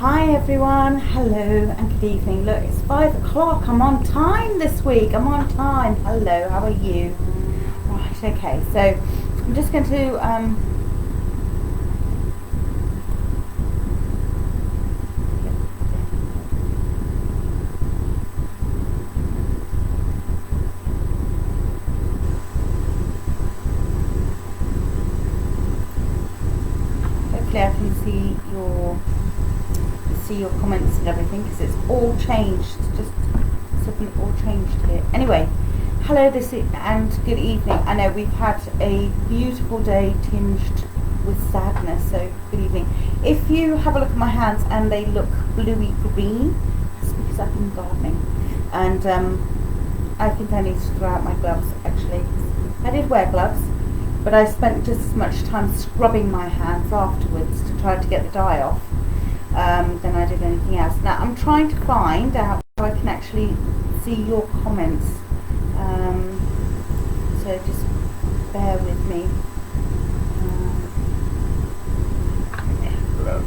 Hi everyone, hello and good evening. Look, it's 5 o'clock. I'm on time this week. I'm on time. Hello, how are you? Right, okay, so I'm just going to hopefully I can see your comments and everything, because it's all changed. Just suddenly all changed here. Anyway, hello and good evening. I know we've had a beautiful day tinged with sadness, so good evening. If you have a look at my hands and they look bluey green, that's because I've been gardening, and I think I need to throw out my gloves. Actually, I did wear gloves, but I spent just as much time scrubbing my hands afterwards to try to get the dye off than I did anything else. Now I'm trying to find out how I can actually see your comments, so just bear with me. Look.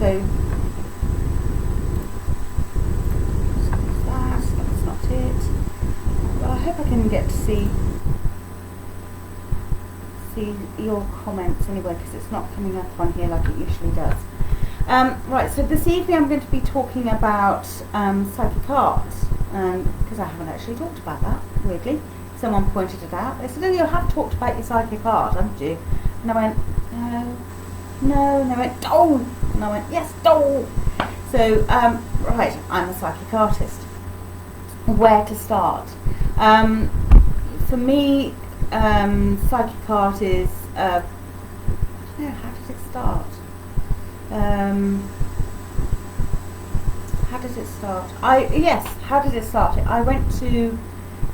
So that's not it. Well, I hope I can get to see your comments anyway, because it's not coming up on here like it usually does. Right, so this evening I'm going to be talking about psychic art, because I haven't actually talked about that, weirdly. Someone pointed it out. They said, oh, you have talked about your psychic art, haven't you? And I went, no, and they went, oh, and I went, yes, oh. So, right, I'm a psychic artist. Where to start? For me, psychic art is, I don't know, how did it start? How did it start? How did it start? I went to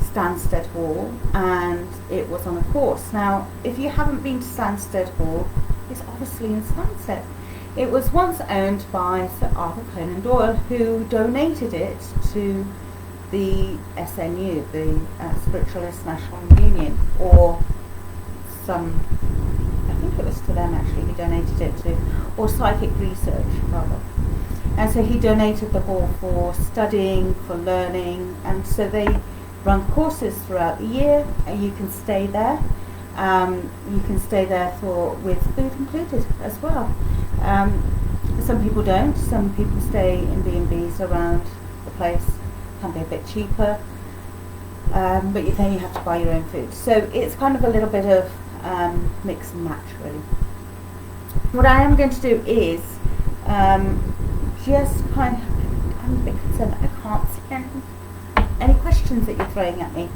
Stansted Hall and it was on a course. Now, if you haven't been to Stansted Hall, it's obviously in Stansted. It was once owned by Sir Arthur Conan Doyle, who donated it to the SNU, the Spiritualist National Union, or I think it was to them actually, he donated it to, or Psychic Research rather. And so he donated the hall for studying, for learning, and so they run courses throughout the year, and you can stay there. You can stay there with food included as well. Some people don't. Some people stay in B&Bs around the place. Can be a bit cheaper, but then you have to buy your own food. So it's kind of a little bit of mix and match, really. What I am going to do is just kind of, I'm a bit concerned that I can't see any questions that you're throwing at me.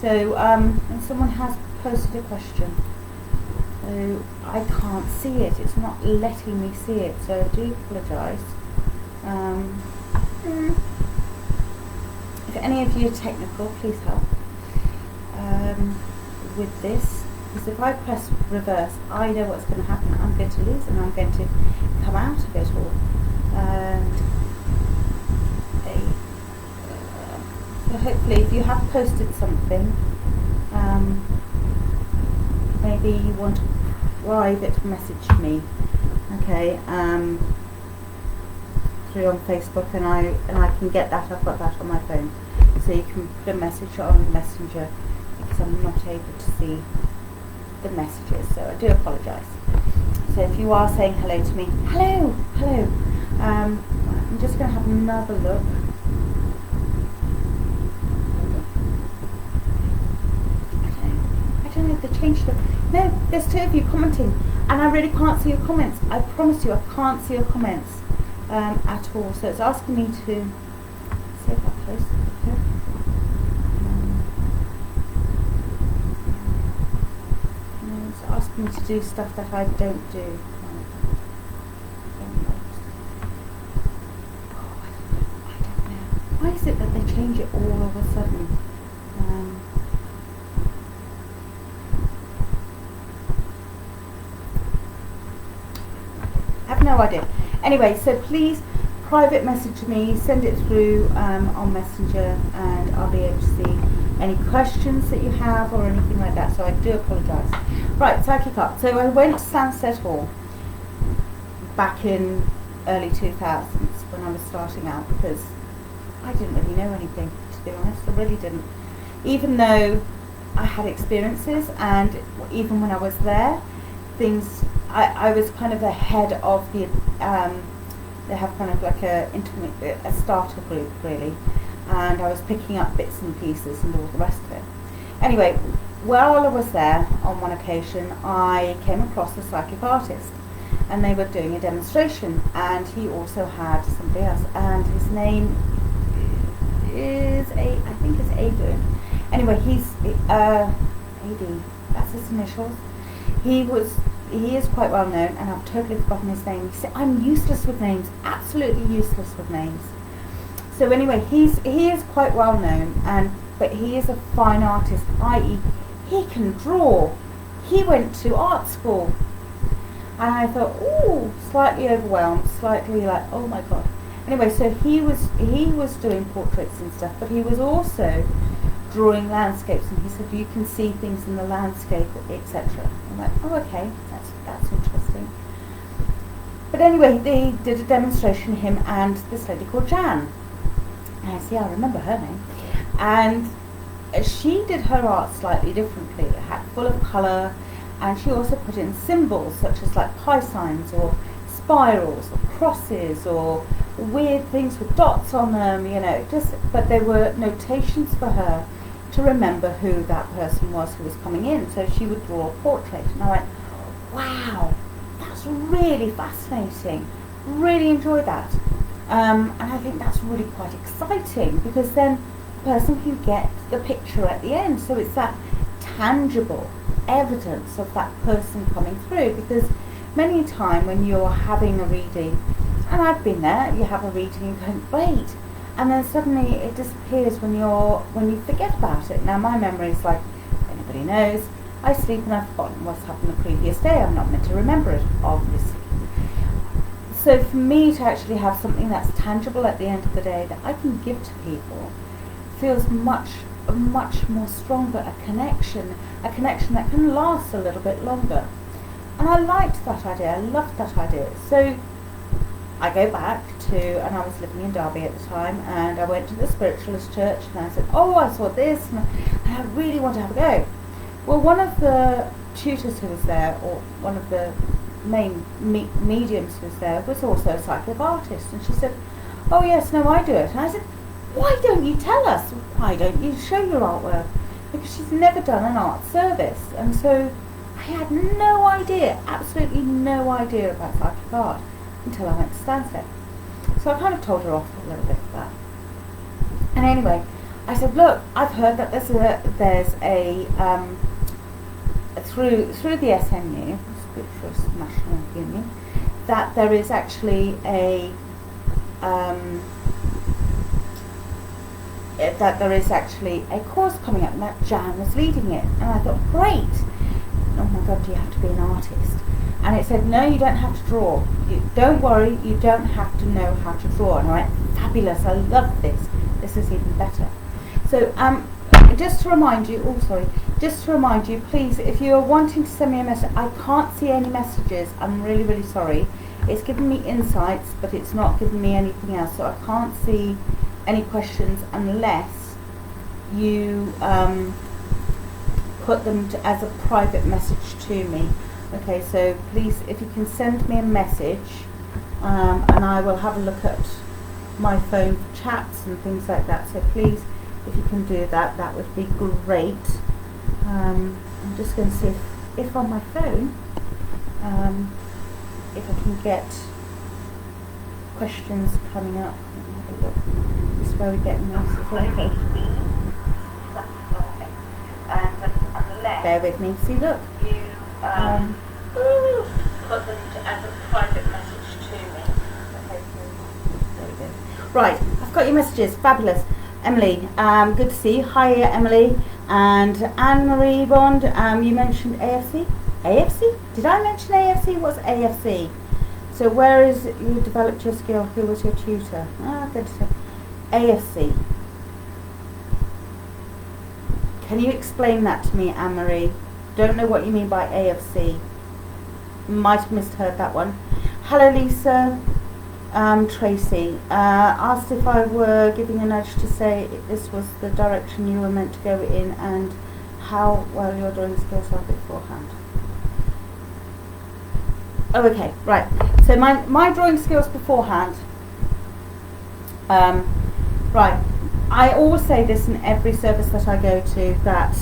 So and someone has posted a question. So I can't see it. It's not letting me see it. So I do apologise. If any of you are technical, please help with this. Because if I press reverse, I know what's going to happen. I'm going to lose and I'm going to come out of it all. So hopefully, if you have posted something, maybe you want to private message me, okay, through on Facebook, and I can get that. I've got that on my phone, so you can put a message on Messenger, because I'm not able to see the messages, so I do apologise. So if you are saying hello to me, hello, I'm just going to have another look. I don't know if they changed it. No, there's 2 of you commenting, and I really can't see your comments. I promise you, I can't see your comments at all. So it's asking me to save that post. It's asking me to do stuff that I don't do. I don't know. Why is it that they change it all of a sudden? I have no idea. Anyway, so please private message me, send it through on Messenger, and I'll be able to see any questions that you have or anything like that. So I do apologise. Right, psychic art. So I went to Sunset Hall back in early 2000s when I was starting out, because I didn't really know anything, to be honest. I really didn't. Even though I had experiences, and even when I was there, I was kind of the head of the they have kind of like a starter group, really, and I was picking up bits and pieces and all the rest of it. Anyway, while I was there, on one occasion I came across a psychic artist, and they were doing a demonstration, and he also had somebody else, and his name is I think it's Adu. Anyway, he's AD, that's his initials. He is quite well known, and I've totally forgotten his name. I'm useless with names, absolutely useless with names. So anyway, he is quite well known, but he is a fine artist, i.e. he can draw. He went to art school, and I thought, ooh, slightly overwhelmed, slightly like, oh my god. Anyway, so he was doing portraits and stuff, but he was also drawing landscapes, and he said you can see things in the landscape, etc. I'm like, oh, okay, that's interesting. But anyway, they did a demonstration, him and this lady called Jan. And I see, I remember her name. And she did her art slightly differently. It had full of colour, and she also put in symbols such as like pi signs or spirals or crosses or weird things with dots on them, you know, but there were notations for her to remember who that person was who was coming in. So she would draw a portrait, and I went, wow, that's really fascinating, really enjoyed that, and I think that's really quite exciting, because then the person can get the picture at the end, so it's that tangible evidence of that person coming through. Because many a time when you're having a reading, and I've been there, you have a reading and you go, wait, and then suddenly it disappears when you forget about it. Now my memory is like, if anybody knows, I sleep and I've forgotten what's happened the previous day. I'm not meant to remember it, obviously. So for me to actually have something that's tangible at the end of the day that I can give to people feels much more stronger, a connection that can last a little bit longer. And I liked that idea, I loved that idea. So I go back to, and I was living in Derby at the time, and I went to the spiritualist church, and I said, oh, I saw this, and I really want to have a go. Well, one of the tutors who was there, or one of the main mediums who was there, was also a psychic artist, and she said, oh yes, no, I do it. And I said, why don't you tell us? Why don't you show your artwork? Because she's never done an art service, and so I had no idea, absolutely no idea about psychic art until I went to Stansted. So I kind of told her off a little bit for that. And anyway, I said, look, I've heard that there's a through the SNU, Spiritualist National Union, that there is actually a course coming up, and that Jan was leading it. And I thought, great. Oh my God, do you have to be an artist? And it said, no, you don't have to draw. Don't worry, you don't have to know how to draw. And I went, fabulous, I love this. This is even better. So just to remind you, please, if you're wanting to send me a message, I can't see any messages. I'm really, really sorry. It's giving me insights, but it's not giving me anything else. So I can't see any questions unless you put them as a private message to me. Okay, so please, if you can send me a message, and I will have a look at my phone for chats and things like that. So please, if you can do that, that would be great. I'm just going to see if on my phone, if I can get questions coming up. Let me have a look. This is where we get nice flavor. Bear with me. See, look. Put them as a private message to me. Okay, there we go. Right, I've got your messages. Fabulous. Emily, good to see you. Hi, Emily. And Anne-Marie Bond, you mentioned AFC? AFC? Did I mention AFC? What's AFC? So where is it you developed your skill? Who was your tutor? Good to say. AFC. Can you explain that to me, Anne-Marie? Don't know what you mean by AFC. Might have misheard that one. Hello, Lisa. Tracy asked if I were giving a nudge to say this was the direction you were meant to go in and how well your drawing skills are beforehand. Oh, okay, right. So my drawing skills beforehand. Right. I always say this in every service that I go to, that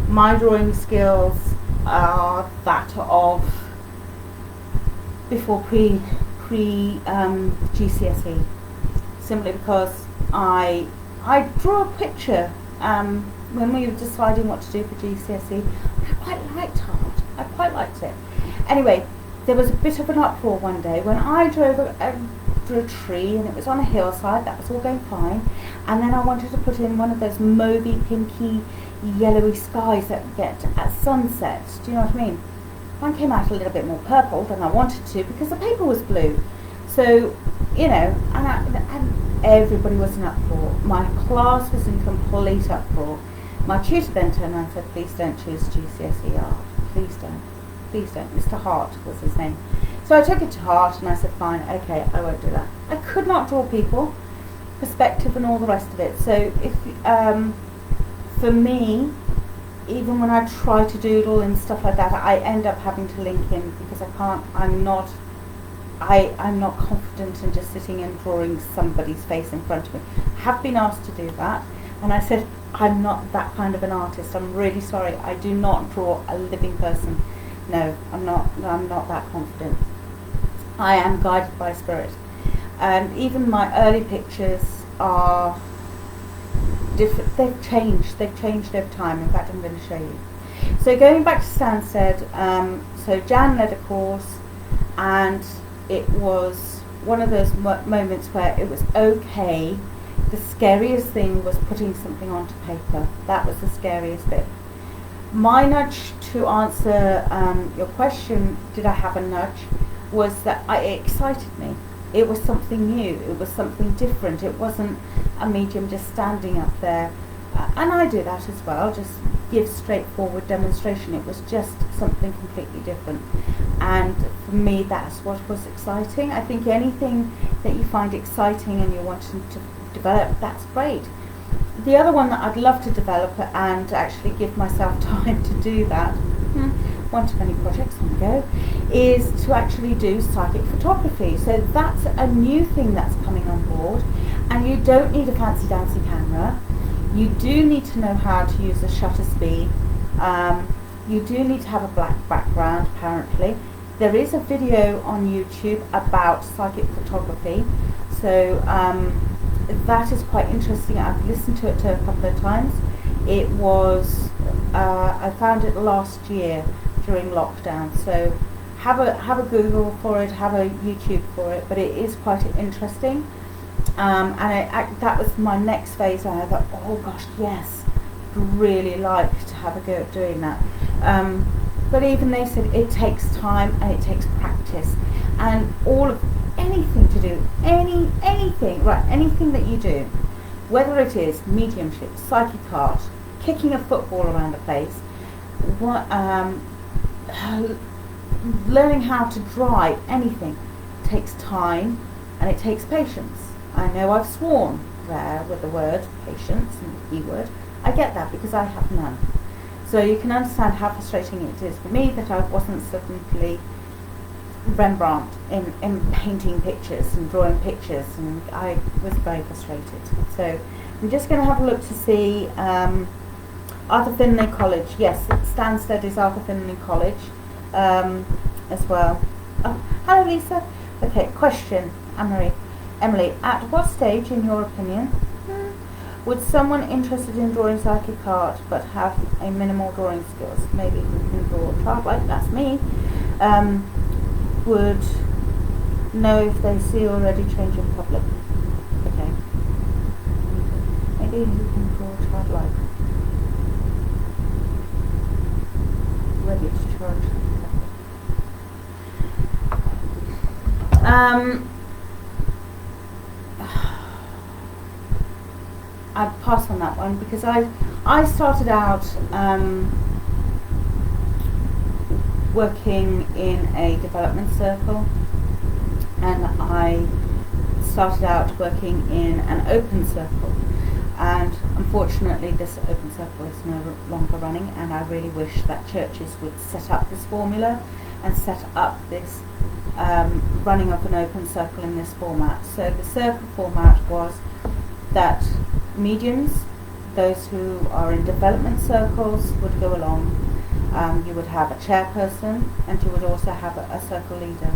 my drawing skills are that of before pre GCSE, simply because I drew a picture when we were deciding what to do for GCSE. I quite liked art. I quite liked it. Anyway, there was a bit of an uproar one day when I drove through a tree, and it was on a hillside. That was all going fine, and then I wanted to put in one of those mauvey, pinky, yellowy skies that you get at sunset. Do you know what I mean? Mine came out a little bit more purple than I wanted to because the paper was blue. So, you know, and everybody was in uproar. My class was in complete uproar. My tutor then turned around and said, please don't choose GCSE art. Please don't. Please don't. Mr. Hart was his name. So I took it to heart and I said, fine, okay, I won't do that. I could not draw people, perspective and all the rest of it. So if for me, even when I try to doodle and stuff like that, I end up having to link in because I can't. I'm not confident in just sitting and drawing somebody's face in front of me. I have been asked to do that, and I said I'm not that kind of an artist. I'm really sorry. I do not draw a living person. No, I'm not that confident. I am guided by spirit, and even my early pictures are different. They've changed over time. In fact, I'm going to show you. So going back to Stansted, so Jan led a course, and it was one of those moments where it was okay. The scariest thing was putting something onto paper. That was the scariest bit. My nudge to answer your question, did I have a nudge, was that it excited me. It was something new. It was something different. It wasn't a medium just standing up there. And I do that as well, just give straightforward demonstration. It was just something completely different. And for me, that's what was exciting. I think anything that you find exciting and you're wanting to develop, that's great. The other one that I'd love to develop and actually give myself time to do that, one too many projects on the go, is to actually do psychic photography. So that's a new thing that's coming on board, and you don't need a fancy dancy camera. You do need to know how to use a shutter speed. You do need to have a black background, apparently. There is a video on YouTube about psychic photography, so that is quite interesting. I've listened to it a couple of times. It was, I found it last year during lockdown, so have a Google for it, have a YouTube for it, but it is quite interesting. And that was my next phase. I thought, oh gosh, yes, really like to have a go at doing that. But even they said it takes time and it takes practice, and anything to do, anything that you do, whether it is mediumship, psychic art, kicking a football around the place, learning how to drive, anything takes time and it takes patience. I know I've sworn there with the word patience and the keyword. I get that because I have none. So you can understand how frustrating it is for me that I wasn't suddenly Rembrandt in painting pictures and drawing pictures, and I was very frustrated. So I'm just going to have a look to see Arthur Findlay College. Yes, Stansted is Arthur Findlay College as well. Oh, hello Lisa. Okay, question, Emily, at what stage, in your opinion, would someone interested in drawing psychic art but have a minimal drawing skills, maybe who can draw childlike, that's me, would know if they see already change in public? Okay. Maybe who can draw childlike, ready to charge. I'd pass on that one because I started out working in a development circle, and I started out working in an open circle, and unfortunately this open circle is no longer running, and I really wish that churches would set up this formula and set up this running of an open circle in this format. So the circle format was that mediums, those who are in development circles, would go along. You would have a chairperson, and you would also have a circle leader.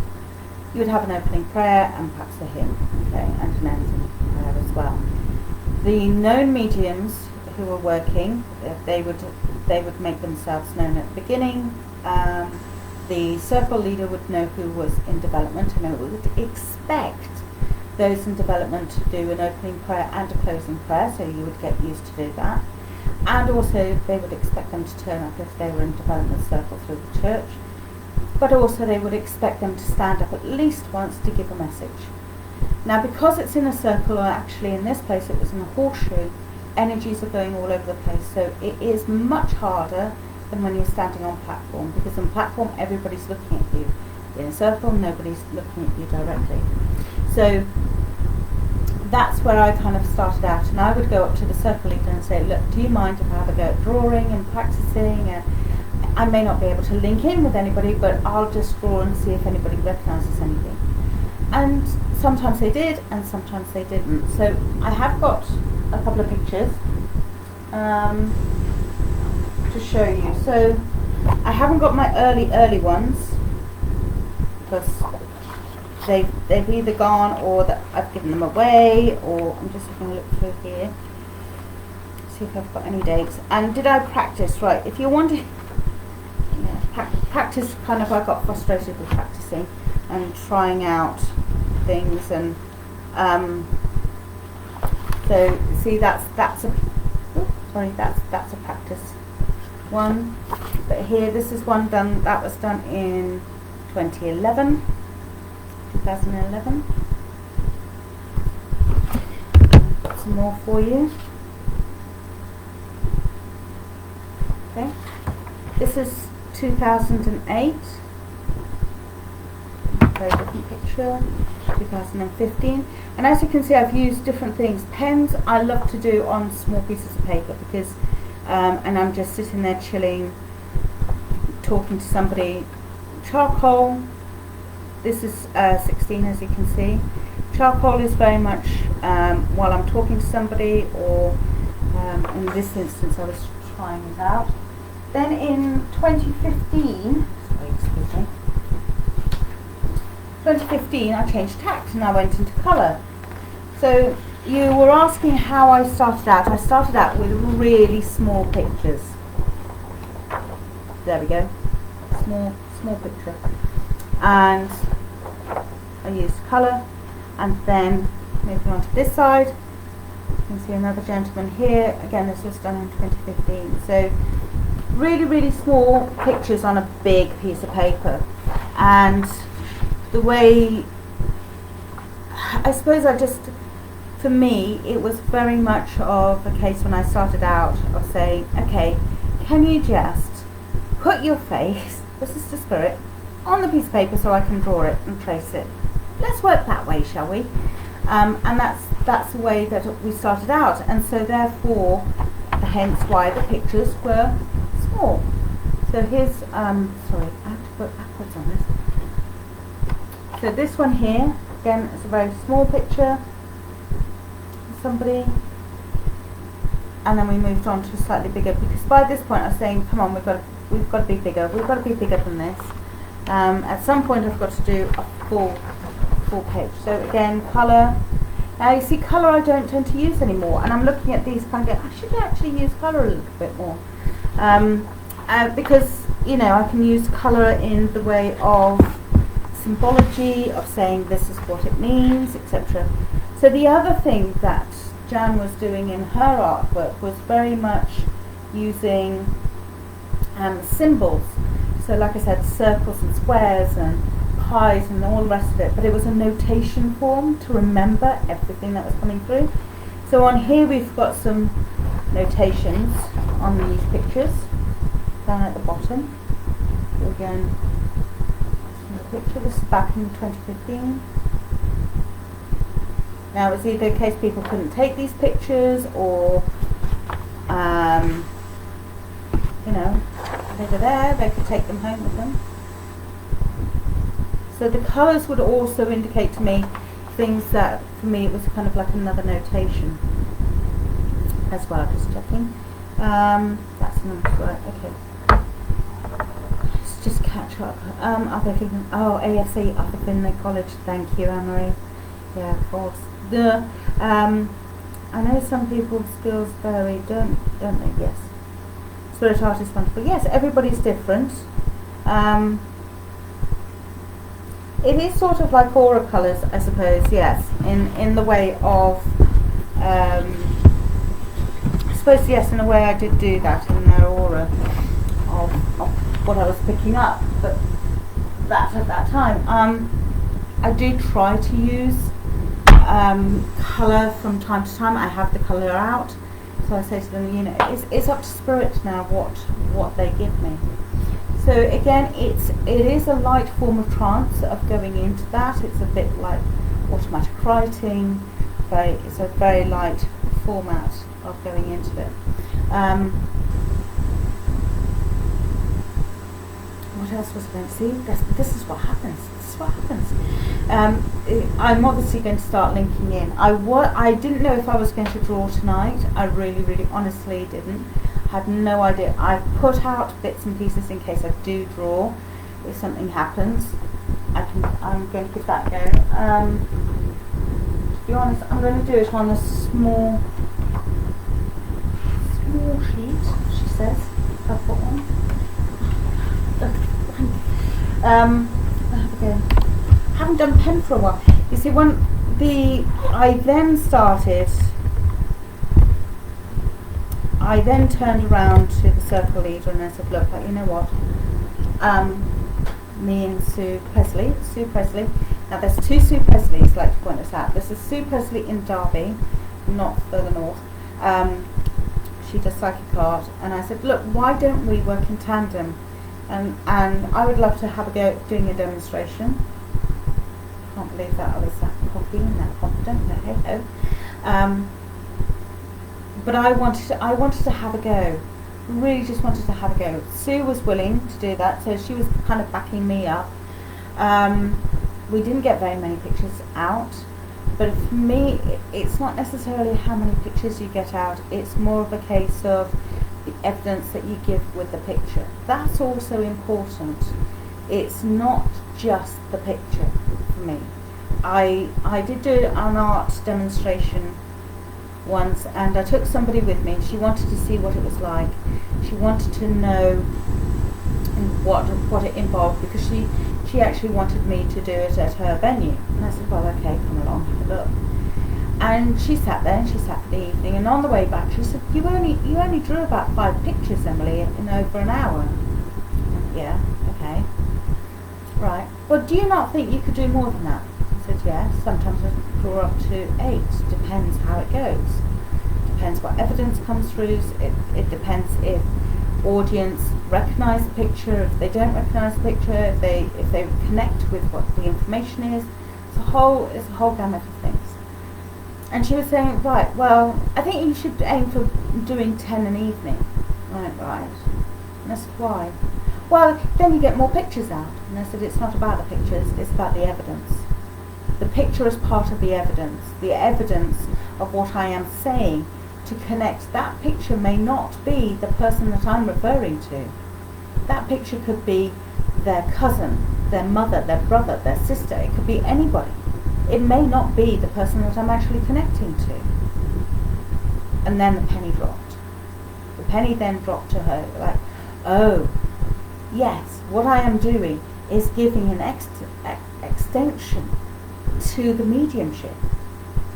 You would have an opening prayer and perhaps a hymn, okay, and an ending prayer as well. The known mediums who were working, they would make themselves known at the beginning. The circle leader would know who was in development, and it would expect those in development to do an opening prayer and a closing prayer, so you would get used to do that. And also they would expect them to turn up if they were in development circle through the church, but also they would expect them to stand up at least once to give a message. Now, because it's in a circle, or actually in this place it was in a horseshoe, energies are going all over the place, so it is much harder than when you're standing on platform, because on platform everybody's looking at you. In a circle, nobody's looking at you directly. So that's where I kind of started out, and I would go up to the circle leader and say, look, do you mind if I have a go at drawing and practicing? I may not be able to link in with anybody, but I'll just draw and see if anybody recognises anything. And sometimes they did, and sometimes they didn't. So I have got a couple of pictures to show you. So I haven't got my early ones, because they've either gone, or that I've given them away, or I'm just having a look through here, see if I've got any dates. And did I practice? Right, if you want to practice, kind of, I got frustrated with practicing and trying out things, and so see that's a practice one. But here, this is one done, that was done in 2011. Got some more for you. Okay, this is 2008. Very different picture. 2015. And as you can see, I've used different things. Pens I love to do on small pieces of paper, because and I'm just sitting there chilling, talking to somebody. Charcoal, this is 16, as you can see. Charcoal is very much while I'm talking to somebody, or in this instance I was trying it out. Then in 2015, sorry, excuse me, 2015 I changed tact and I went into colour. So you were asking how I started out. I started out with really small pictures. There we go, small picture. And I used colour, and then moving on to this side, you can see another gentleman here. Again, this was done in 2015. So really small pictures on a big piece of paper. And the way, I suppose for me, it was very much of a case when I started out of saying, okay, can you just put your face, this is the spirit, on the piece of paper so I can draw it and trace it. Let's work that way, shall we? And that's the way that we started out, and so therefore, hence why the pictures were small. So here's, sorry, I have to put backwards on this. So this one here, again, it's a very small picture of somebody, and then we moved on to slightly bigger, because by this point I was saying, come on, we've got to be bigger than this. At some point I've got to do a full page. So again, colour. Now you see, colour I don't tend to use anymore, and I'm looking at these kind of going, I should actually use colour a little bit more, because I can use colour in the way of symbology, of saying this is what it means, etc. So the other thing that Jan was doing in her artwork was very much using symbols. So like I said, circles and squares and pies and all the rest of it, but it was a notation form to remember everything that was coming through. So on here we've got some notations on these pictures down at the bottom. So again, the picture, this is back in 2015. Now it's either a case people couldn't take these pictures, or you know, they were there, they could take them home with them. So the colours would also indicate to me things that, for me, it was kind of like another notation as well. Just checking. That's number right. Okay. Let's just catch up. Other thing. Oh, ASE, Upper Finlay College. Thank you, Anne-Marie. Yeah, of course. I know some people's skills vary, don't they? Yes. Spirit art is wonderful. Yes, everybody's different. It is sort of like aura colours, I suppose. Yes, in the way of, I suppose, yes, in a way I did do that in their aura of what I was picking up. But that's at that time. I do try to use colour from time to time. I have the colour out. So I say to them, you know, it's up to spirit now what they give me. So again, it is a light form of trance of going into that. It's a bit like automatic writing. It's a very light format of going into it. What else was I going to see? This is what happens. This is what happens. I'm obviously going to start linking in. I didn't know if I was going to draw tonight. I really, really honestly didn't. Had no idea. I've put out bits and pieces in case I do draw. If something happens, I'm going to give that a go. To be honest, I'm going to do it on a small sheet, she says. I've got one. Have a go. Haven't done pen for a while. You see, I then turned around to the circle leader and I said, look, you know what, me and Sue Presley, now there's two Sue Presleys, like to point this out. There's a Sue Presley in Derby, not further north. She does psychic art, and I said, look, why don't we work in tandem? And I would love to have a go at doing a demonstration. Can't believe that I was that cocky and that confident, but hey ho. But I wanted to have a go. Really just wanted to have a go. Sue was willing to do that, so she was kind of backing me up. We didn't get very many pictures out, but for me, it's not necessarily how many pictures you get out. It's more of a case of the evidence that you give with the picture. That's also important. It's not just the picture for me. I did do an art demonstration once, and I took somebody with me, and she wanted to see what it was like. She wanted to know what it involved, because she actually wanted me to do it at her venue. And I said, well, okay, come along, have a look. And she sat there, and she sat for the evening, and on the way back she said, you only drew about 5 pictures, Emily, in over an hour. Yeah, okay. Right. Well, do you not think you could do more than that? I said, yes, sometimes I draw up to 8. Depends how it goes. Depends what evidence comes through. It depends if audience recognise the picture, if they don't recognise the picture, if they connect with what the information is. It's a whole gamut of things. And she was saying, right, well, I think you should aim for doing 10 an evening. Right. And I said, why? Well, then you get more pictures out. And I said, it's not about the pictures, it's about the evidence. The picture is part of the evidence of what I am saying. To connect, that picture may not be the person that I'm referring to. That picture could be their cousin, their mother, their brother, their sister. It could be anybody. It may not be the person that I'm actually connecting to. And then the penny dropped. The penny then dropped to her, like, oh, yes, what I am doing is giving an extension to the mediumship.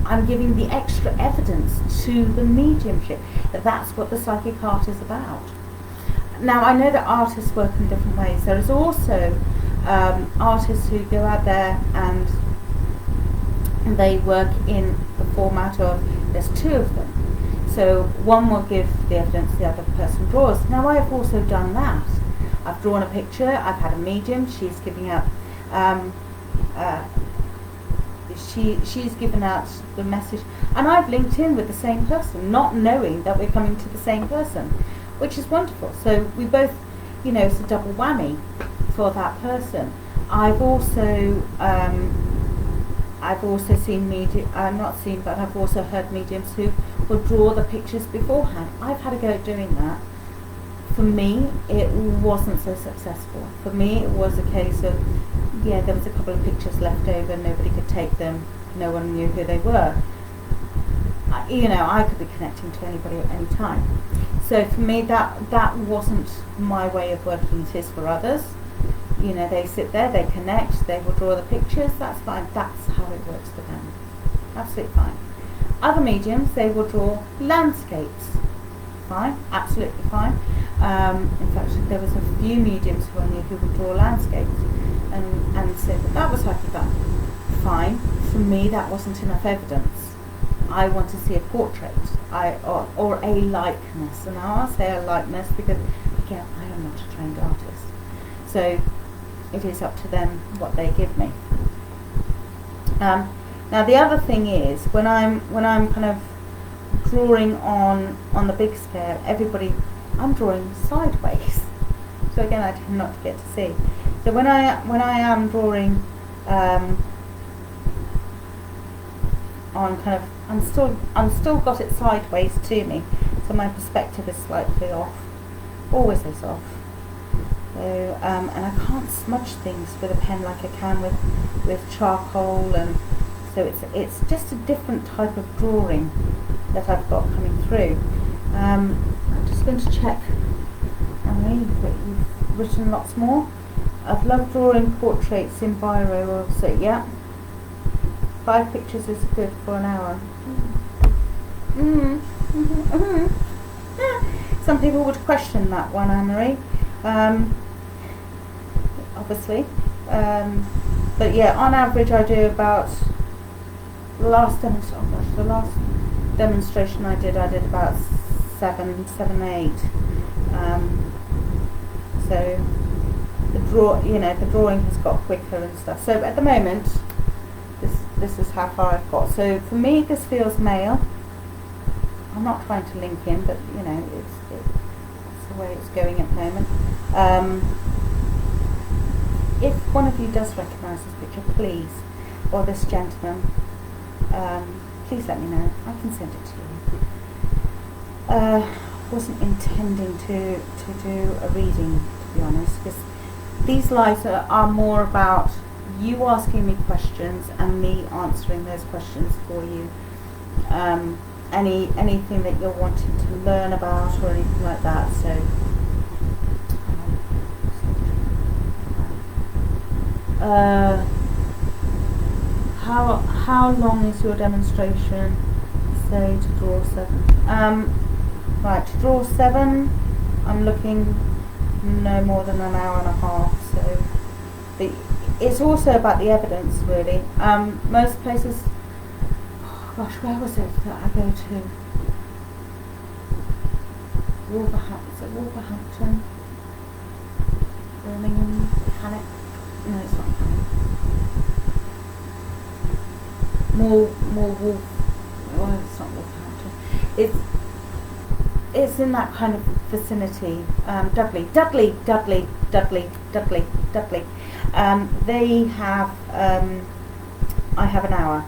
I'm giving the extra evidence to the mediumship. That's what the psychic art is about. Now, I know that artists work in different ways. There is also artists who go out there and they work in the format of, there's two of them. So one will give the evidence, the other person draws. Now I've also done that. I've drawn a picture, I've had a medium, she's giving out, she's given out the message, and I've linked in with the same person, not knowing that we're coming to the same person, which is wonderful. So we both, it's a double whammy for that person. I've also seen I've also heard mediums who will draw the pictures beforehand. I've had a go at doing that. For me, it wasn't so successful. For me, it was a case of, there was a couple of pictures left over, nobody could take them, no one knew who they were. I could be connecting to anybody at any time. So for me, that wasn't my way of working. It is for others. They sit there, they connect, they will draw the pictures, that's fine. That's how it works for them. Absolutely fine. Other mediums, they will draw landscapes. Fine, absolutely fine. In fact, there was a few mediums who I knew who would draw landscapes and said that was happy that. Fine. For me, that wasn't enough evidence. I want to see a portrait or a likeness. And I'll say a likeness because, again, I am not a trained artist. So it is up to them what they give me. Now the other thing is, when I'm kind of drawing on the big scale, I'm drawing sideways. So again, I tend not to get to see. So when I am drawing on kind of, I'm still got it sideways to me, so my perspective is slightly off, always is off. So and I can't smudge things with a pen like I can with charcoal, and so it's just a different type of drawing that I've got coming through. I'm just going to check. You've written lots more. I've loved drawing portraits in biro also. Yeah, 5 pictures is good for an hour. Some people would question that one, Anne-Marie. Obviously, but yeah, on average I do about the last demonstration I did about 7, 8. So the drawing has got quicker and stuff. So at the moment, this is how far I've got. So for me, this feels male. I'm not trying to link in, but it's the way it's going at the moment. If one of you does recognise this picture, please, or this gentleman, please let me know. I can send it to you. Wasn't intending to do a reading, to be honest, because these lives are more about you asking me questions and me answering those questions for you. Anything that you're wanting to learn about or anything like that. So how long is your demonstration? Say to draw 7. Right, to draw 7, I'm looking no more than an hour and a half. So it's also about the evidence, really. Most places, gosh, where was it that I go to? Wolverhampton, Birmingham, Cannock. No, it's not Cannock. More Wolf. Oh, it's not Wolverhampton. It's in that kind of vicinity. Dudley. They have. I have an hour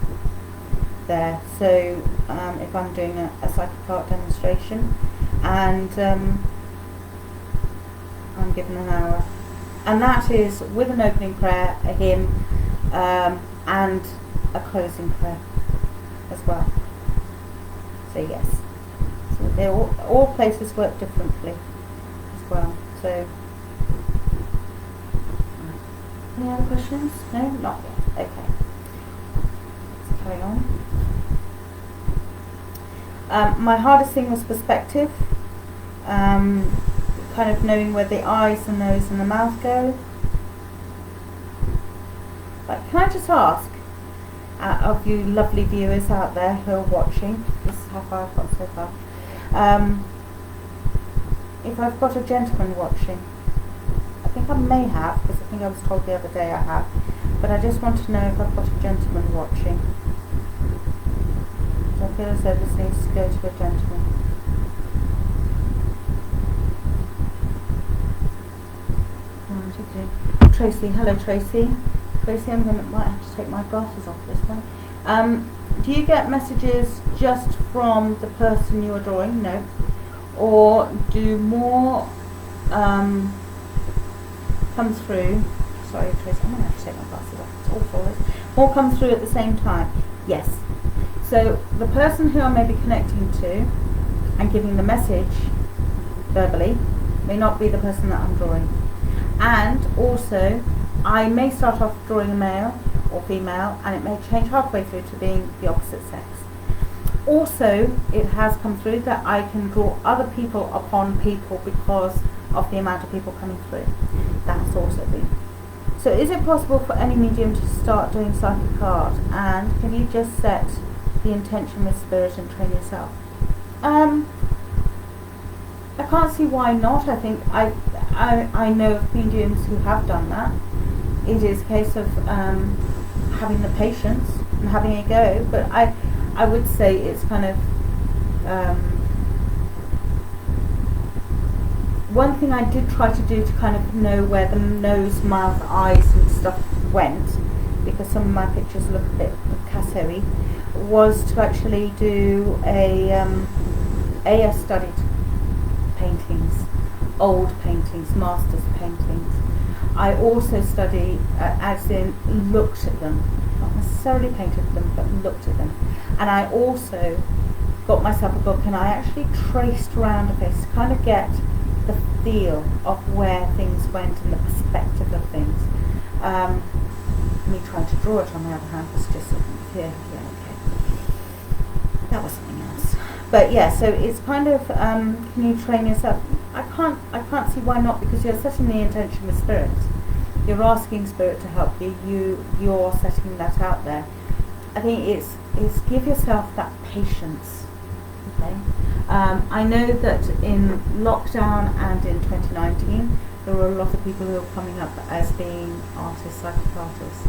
there. So if I'm doing a psychic art demonstration, and I'm given an hour, and that is with an opening prayer, a hymn, and a closing prayer as well. So yes, so they all places work differently as well. So any other questions? No, not yet. Okay, let's carry on. My hardest thing was perspective, kind of knowing where the eyes, the nose and the mouth go. But can I just ask, of you lovely viewers out there who are watching, this is how far I've got so far, if I've got a gentleman watching. I think I may have, because I think I was told the other day I have, but I just want to know if I've got a gentleman watching. So I feel as though this needs to go to a gentleman. Tracy, hello Tracy. Tracy, might have to take my glasses off this one. Do you get messages just from the person you are drawing? No. Or do more comes through? Sorry Tracy, I'm going to have to take my glasses off. It's awful. More comes through at the same time? Yes. So the person who I may be connecting to and giving the message verbally may not be the person that I'm drawing. And also, I may start off drawing a male or female, and it may change halfway through to being the opposite sex. Also, it has come through that I can draw other people upon people because of the amount of people coming through. That's also been. So is it possible for any medium to start doing psychic art? And can you just set the intention with spirit and train yourself? I can't see why not. I think I know of mediums who have done that. It is a case of having the patience and having a go, but I would say it's kind of one thing I did try to do to kind of know where the nose, mouth, eyes and stuff went, because some of my pictures look a bit Picasso-y, was to actually do a studied paintings, old paintings, masters paintings. I also study, as in looked at them, not necessarily painted them, but looked at them. And I also got myself a book and I actually traced around a face to kind of get the feel of where things went and the perspective of things. Me trying to draw it on the other hand was just here, yeah, okay. That was something else. But yeah, so it's kind of, can you train yourself? I can't see why not, because you're setting the intention with spirit. You're asking spirit to help you. You're setting that out there. I think it's give yourself that patience. Okay. I know that in lockdown and in 2019, there were a lot of people who were coming up as being artists, psychic artists.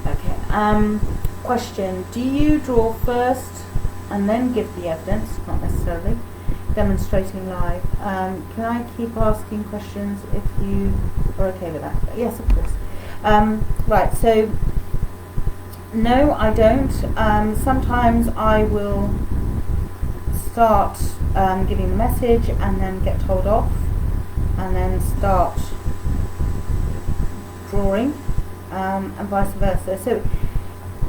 Okay. Question: do you draw first and then give the evidence? Not necessarily. Demonstrating live. Can I keep asking questions if you are okay with that? Yes, of course. Right, so no, I don't. Sometimes I will start giving the message and then get told off, and then start drawing, and vice versa. So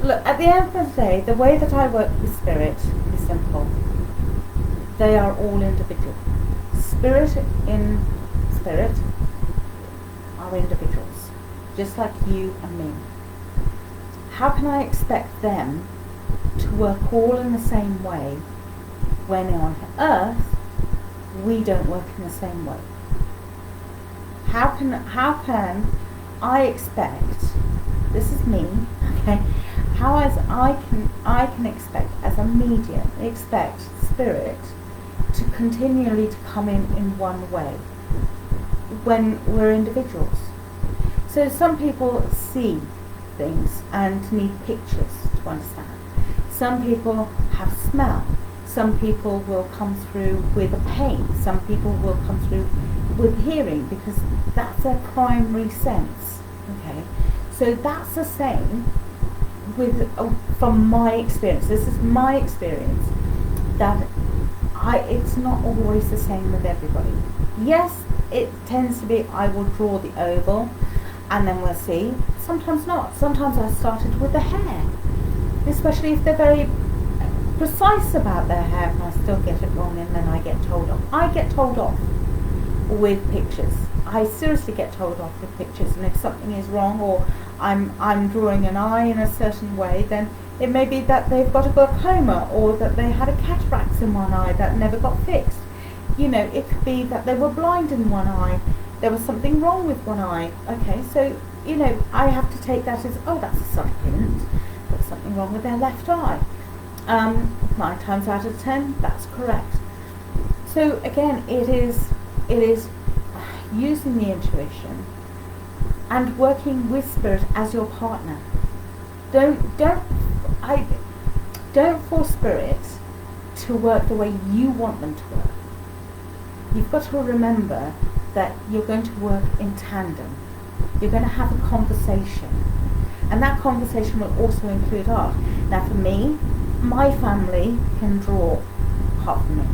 look, at the end of the day, the way that I work with spirit is simple. They are all individual. Spirit in spirit are individuals, just like you and me. How can I expect them to work all in the same way when on Earth we don't work in the same way? How can I expect, this is me, okay, how as I can expect as a medium, expect spirit to continually to come in one way when we're individuals. So some people see things and need pictures to understand. Some people have smell. Some people will come through with a pain. Some people will come through with hearing, because that's their primary sense. Okay, so that's the same with from my experience. This is my experience, that it's not always the same with everybody. Yes, it tends to be I will draw the oval and then we'll see. Sometimes not. Sometimes I started with the hair, especially if they're very precise about their hair, and I still get it wrong, and then I get told off. I get told off with pictures. I seriously get told off with pictures, and if something is wrong, or I'm drawing an eye in a certain way, then it may be that they've got a glaucoma, or that they had a cataract in one eye that never got fixed. You know, it could be that they were blind in one eye. There was something wrong with one eye. Okay, so you know, I have to take that as, oh, that's a subtle hint. There's something wrong with their left eye. 9 times out of 10, that's correct. So again, it is using the intuition and working with spirit as your partner. Don't force spirit to work the way you want them to work. You've got to remember that you're going to work in tandem. You're going to have a conversation, and that conversation will also include art. Now for me, my family can draw apart from me.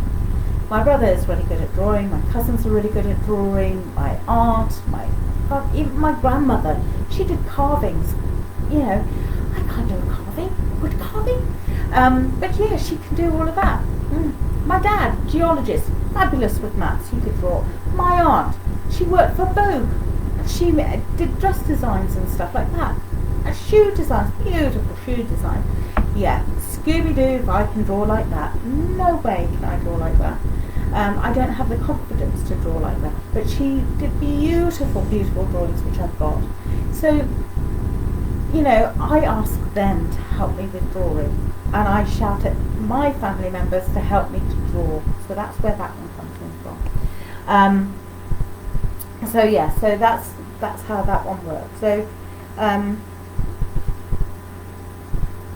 My brother is really good at drawing, my cousins are really good at drawing, my aunt, even my grandmother, she did carvings. You know, I can't do a carving, wood carving, but yeah, she can do all of that. My dad, geologist, fabulous with maths, he could draw. My aunt, she worked for Vogue, she did dress designs and stuff like that. And shoe designs, beautiful shoe design. Yeah, Scooby-Doo, if I can draw like that, no way can I draw like that. I don't have the confidence to draw like that, but she did beautiful, beautiful drawings which I've got. So, you know, I ask them to help me with drawing, and I shout at my family members to help me to draw. So that's where that one comes in from. So yeah, so that's how that one works. So,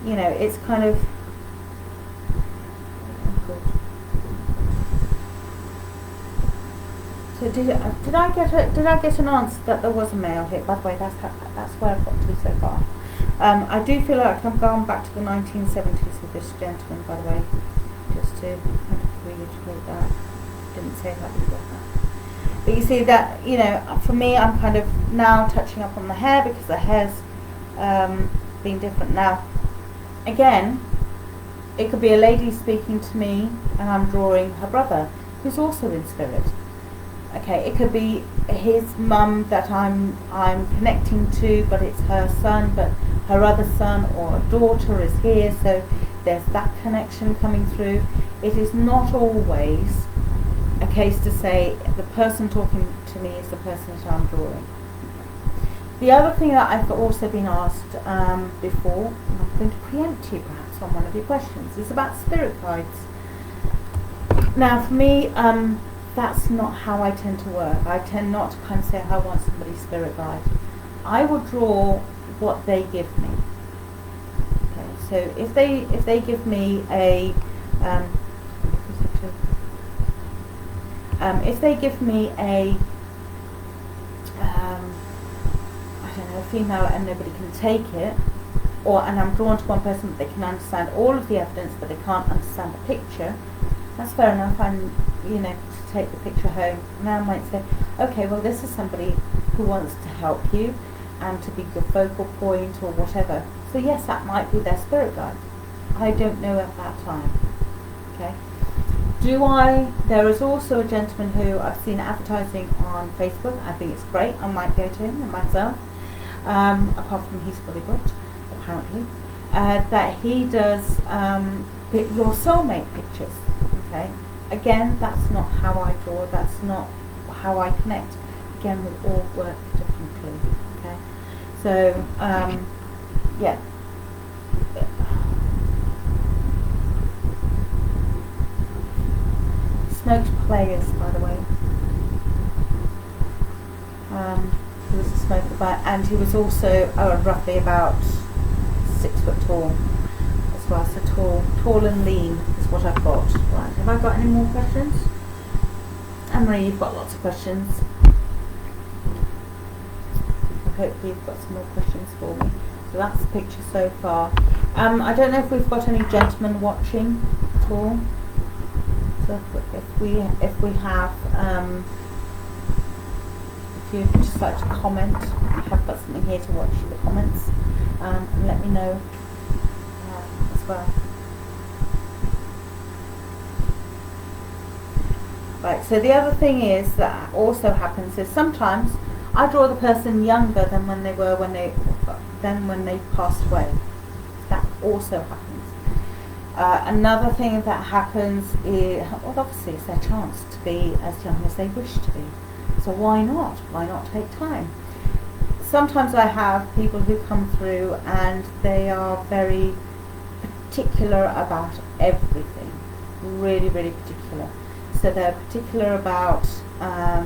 you know, it's kind of. So did I get an answer that there was a male here? By the way, that's where I've got to so far. I do feel like I've gone back to the 1970s with this gentleman, by the way, just to kind of reiterate that. Didn't say that before. But you see that, you know, for me, I'm kind of now touching up on the hair because the hair's been different. Now, again, it could be a lady speaking to me and I'm drawing her brother, who's also in spirit. Okay, it could be his mum that I'm connecting to, but it's her son, but her other son or daughter is here, so there's that connection coming through. It is not always a case to say the person talking to me is the person that I'm drawing. The other thing that I've also been asked before, and I'm going to preempt you perhaps on one of your questions, is about spirit guides. Now for me, that's not how I tend to work. I tend not to kind of say I want somebody's spirit guide. I will draw what they give me. Okay, so if they give me a I don't know, a female and nobody can take it, and I'm drawn to one person that they can understand all of the evidence but they can't understand the picture, that's fair enough. I'm, you know, to take the picture home. Now I might say, okay, well this is somebody who wants to help you and to be your focal point or whatever. So yes, that might be their spirit guide. I don't know at that time. Okay. There is also a gentleman who I've seen advertising on Facebook. I think it's great. I might go to him and myself. Apart from he's fully booked, apparently. That he does your soulmate pictures. Okay. Again, that's not how I draw. That's not how I connect. Again, we all work differently. Okay. So yeah. Smoked players, by the way. He was a smoker, and he was also roughly about 6 foot tall as well. So tall and lean is what I've got. Right, have I got any more questions? Anne-Marie, you've got lots of questions. I hope you've got some more questions for me. So that's the picture so far. I don't know if we've got any gentlemen watching at all. So if we have, if you'd just like to comment, I have got something here to watch the comments, and let me know as well. Right, so the other thing is that also happens is sometimes I draw the person younger than when they were when they passed away. That also happens. Another thing that happens is, well, obviously it's their chance to be as young as they wish to be. So why not? Why not take time? sometimes I have people who come through and they are very particular about everything, really, really particular. So they're particular about how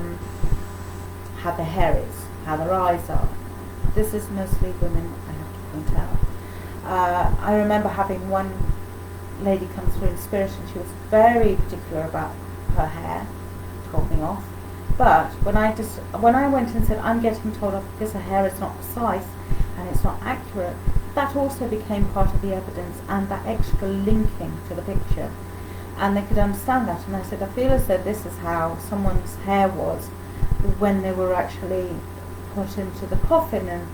their hair is, how their eyes are. This is mostly women, I have to point out. I remember having one lady come through in spirit, and she was very particular about her hair, told me off. But when I went and said, I'm getting told off because her hair is not precise and it's not accurate, that also became part of the evidence, and that extra linking to the picture. And they could understand that. And I said, I feel as though this is how someone's hair was when they were actually put into the coffin, and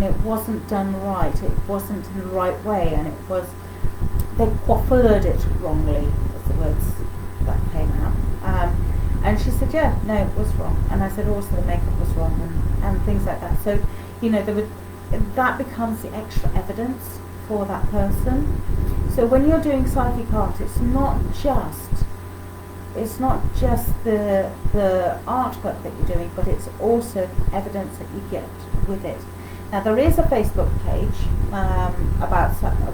it wasn't done right, it wasn't in the right way, and it was, they coiffured it wrongly, was the words that came out. And she said, yeah, no, it was wrong. And I said, also the makeup was wrong, and things like that. So, you know, that becomes the extra evidence for that person. So when you're doing psychic art, it's not just the artwork that you're doing, but it's also evidence that you get with it. Now there is a Facebook page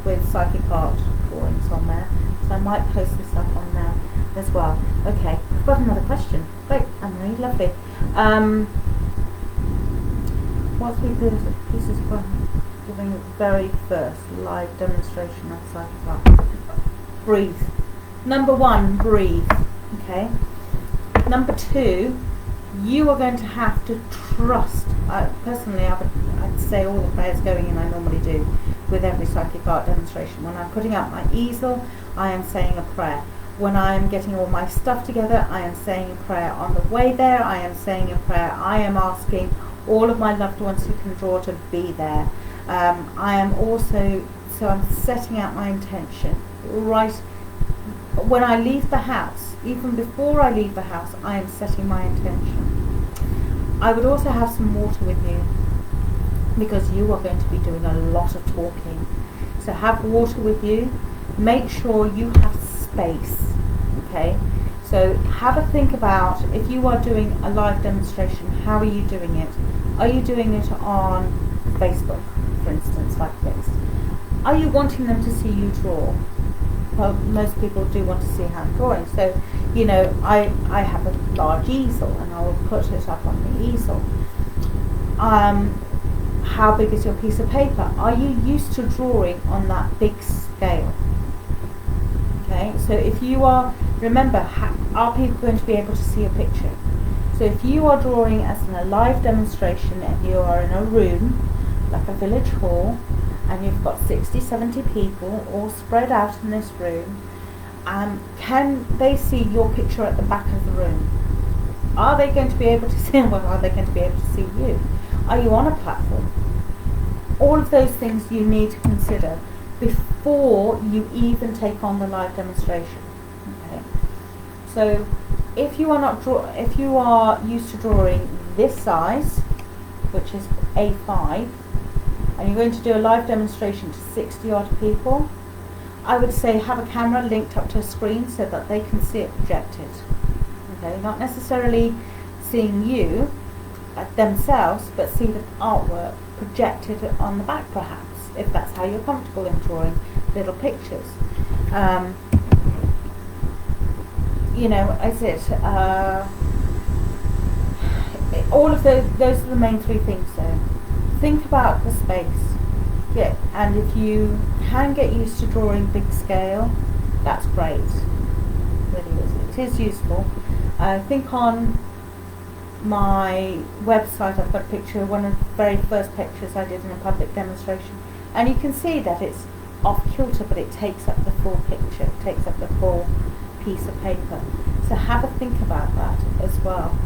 with psychic art drawings on there, so I might post this up on there as well. Okay, I've got another question. Great, Anne-Marie, lovely. What we did, this is from giving the very first live demonstration of psychic art. Breathe. Number one, breathe. Okay. Number two, you are going to have to trust. Personally, I'd say all the prayers going in, I normally do with every psychic art demonstration. When I'm putting up my easel, I am saying a prayer. When I am getting all my stuff together, I am saying a prayer. On the way there, I am saying a prayer. I am asking all of my loved ones who can draw to be there. I am also, so I'm setting out my intention. Right when I leave the house, even before I leave the house, I am setting my intention. I would also have some water with you, because you are going to be doing a lot of talking. So have water with you. Make sure you have space. Okay, so have a think about, if you are doing a live demonstration, how are you doing it? Are you doing it on Facebook, for instance, like this? Are you wanting them to see you draw? Well, most people do want to see how I'm drawing. So, you know, I have a large easel, and I will put it up on the easel. How big is your piece of paper? Are you used to drawing on that big scale? Okay, so if you are, remember, are people going to be able to see a picture? So if you are drawing as in a live demonstration, and you are in a room, like a village hall, and you've got 60, 70 people all spread out in this room, can they see your picture at the back of the room? Are they going to be able to see, well, are they going to be able to see you? Are you on a platform? All of those things you need to consider before you even take on the live demonstration. Okay. So if you are used to drawing this size, which is A5, and you're going to do a live demonstration to 60 odd people, I would say have a camera linked up to a screen so that they can see it projected. Okay, not necessarily seeing you themselves, but see the artwork projected on the back, perhaps, if that's how you're comfortable in drawing little pictures. You know, all of those are the main three things there. Think about the space. Yeah, and if you can get used to drawing big scale, that's great. It really is. It is useful. I think on my website I've got a picture of one of the very first pictures I did in a public demonstration, and you can see that it's off kilter, but it takes up the full picture, it takes up the full piece of paper. So have a think about that as well.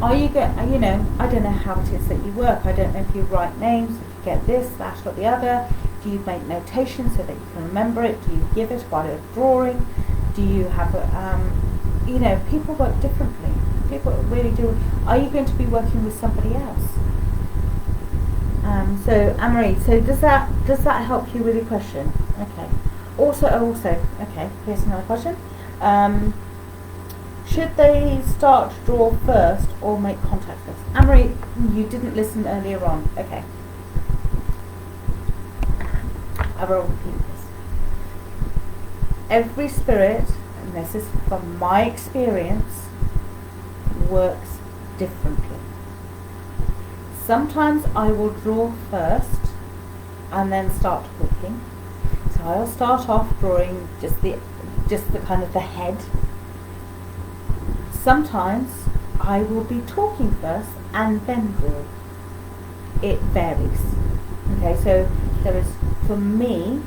Are you you know, I don't know how it is that you work. I don't know if you write names, if you get this, that or the other. Do you make notations so that you can remember it? Do you give it while you're drawing? Do you have you know, people work differently. People really do. Are you going to be working with somebody else? So Anne-Marie, so does that help you with your question? Okay. Also, okay, here's another question. should they start to draw first or make contact first? Anne-Marie, you didn't listen earlier on. Okay. I will repeat this. Every spirit, and this is from my experience, works differently. Sometimes I will draw first and then start talking. So I'll start off drawing just the kind of the head. Sometimes I will be talking first and then draw. It varies. Okay, so there is, for me,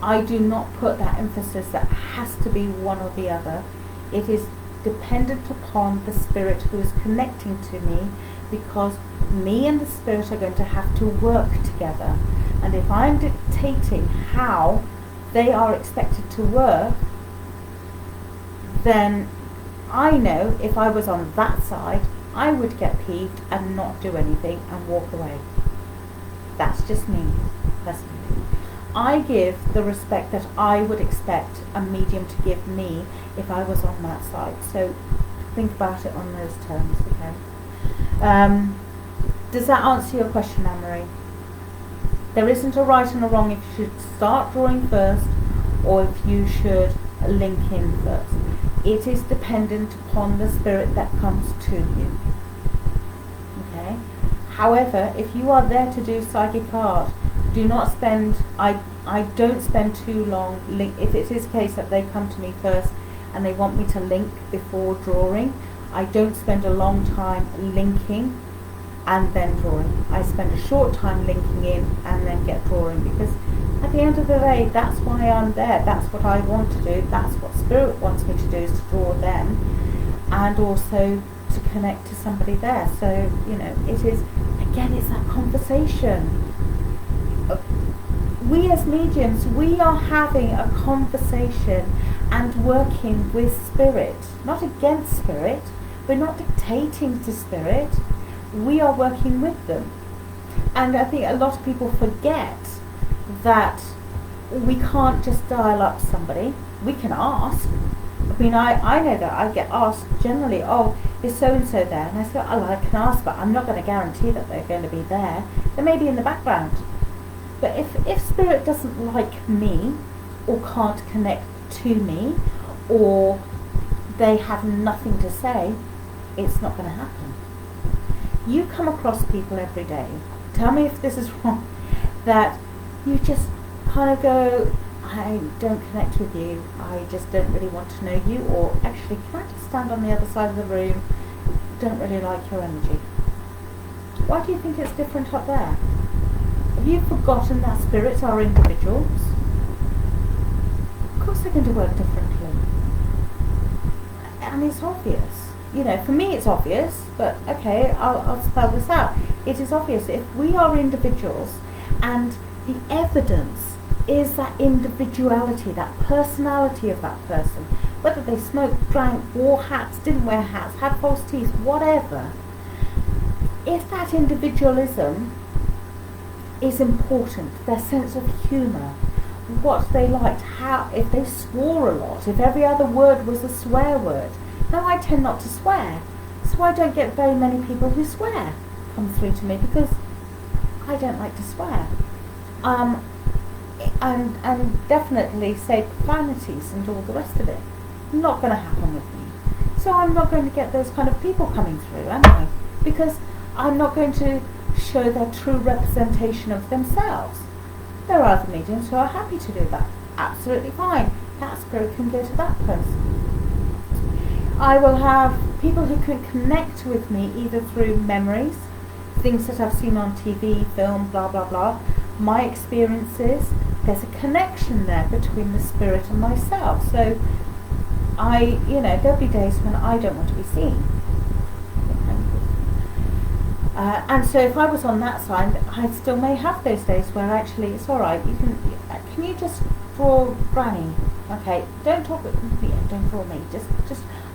I do not put that emphasis that has to be one or the other. It is dependent upon the spirit who is connecting to me, because me and the spirit are going to have to work together. And if I'm dictating how they are expected to work, then I know if I was on that side, I would get peeved and not do anything and walk away. That's just me, personally. I give the respect that I would expect a medium to give me if I was on that side. So think about it on those terms, okay? Does that answer your question, Anne-Marie? There isn't a right and a wrong if you should start drawing first or if you should link in first. It is dependent upon the spirit that comes to you. Okay? However, if you are there to do psychic art, do not spend, I don't spend too long, if it is a case that they come to me first and they want me to link before drawing, I don't spend a long time linking and then drawing. I spend a short time linking in and then get drawing, because at the end of the day, that's why I'm there. That's what I want to do. That's what Spirit wants me to do, is to draw them and also to connect to somebody there. So, you know, it is, again, it's that conversation. We as mediums, we are having a conversation and working with Spirit, not against Spirit. We're not dictating to Spirit. We are working with them. And I think a lot of people forget that we can't just dial up somebody. We can ask. I mean, I know that I get asked generally, oh, is so-and-so there? And I say, oh, I can ask, but I'm not going to guarantee that they're going to be there. They may be in the background. But if Spirit doesn't like me, or can't connect to me, or they have nothing to say, it's not going to happen. You come across people every day, tell me if this is wrong, that you just kind of go, I don't connect with you, I just don't really want to know you, or actually, can I just stand on the other side of the room, don't really like your energy. Why do you think it's different up there? Have you forgotten that spirits are individuals? Of course they're going to work differently. And it's obvious. You know, for me it's obvious, but okay, I'll spell this out. It is obvious. If we are individuals and the evidence is that individuality, that personality of that person, whether they smoked, drank, wore hats, didn't wear hats, had false teeth, whatever, if that individualism is important, their sense of humour, what they liked, how, if they swore a lot, if every other word was a swear word. Now I tend not to swear, so I don't get very many people who swear come through to me, because I don't like to swear. And definitely say profanities and all the rest of it. Not going to happen with me. So I'm not going to get those kind of people coming through, am I? Because I'm not going to show their true representation of themselves. There are other mediums who are happy to do that. Absolutely fine. That spirit can go to that person. I will have people who can connect with me either through memories, things that I've seen on TV, film, blah, blah, blah, my experiences. There's a connection there between the spirit and myself. So there'll be days when I don't want to be seen. And so if I was on that side, I still may have those days where actually it's all right. Can you just draw Granny? Okay, don't talk with me. Don't draw me. Just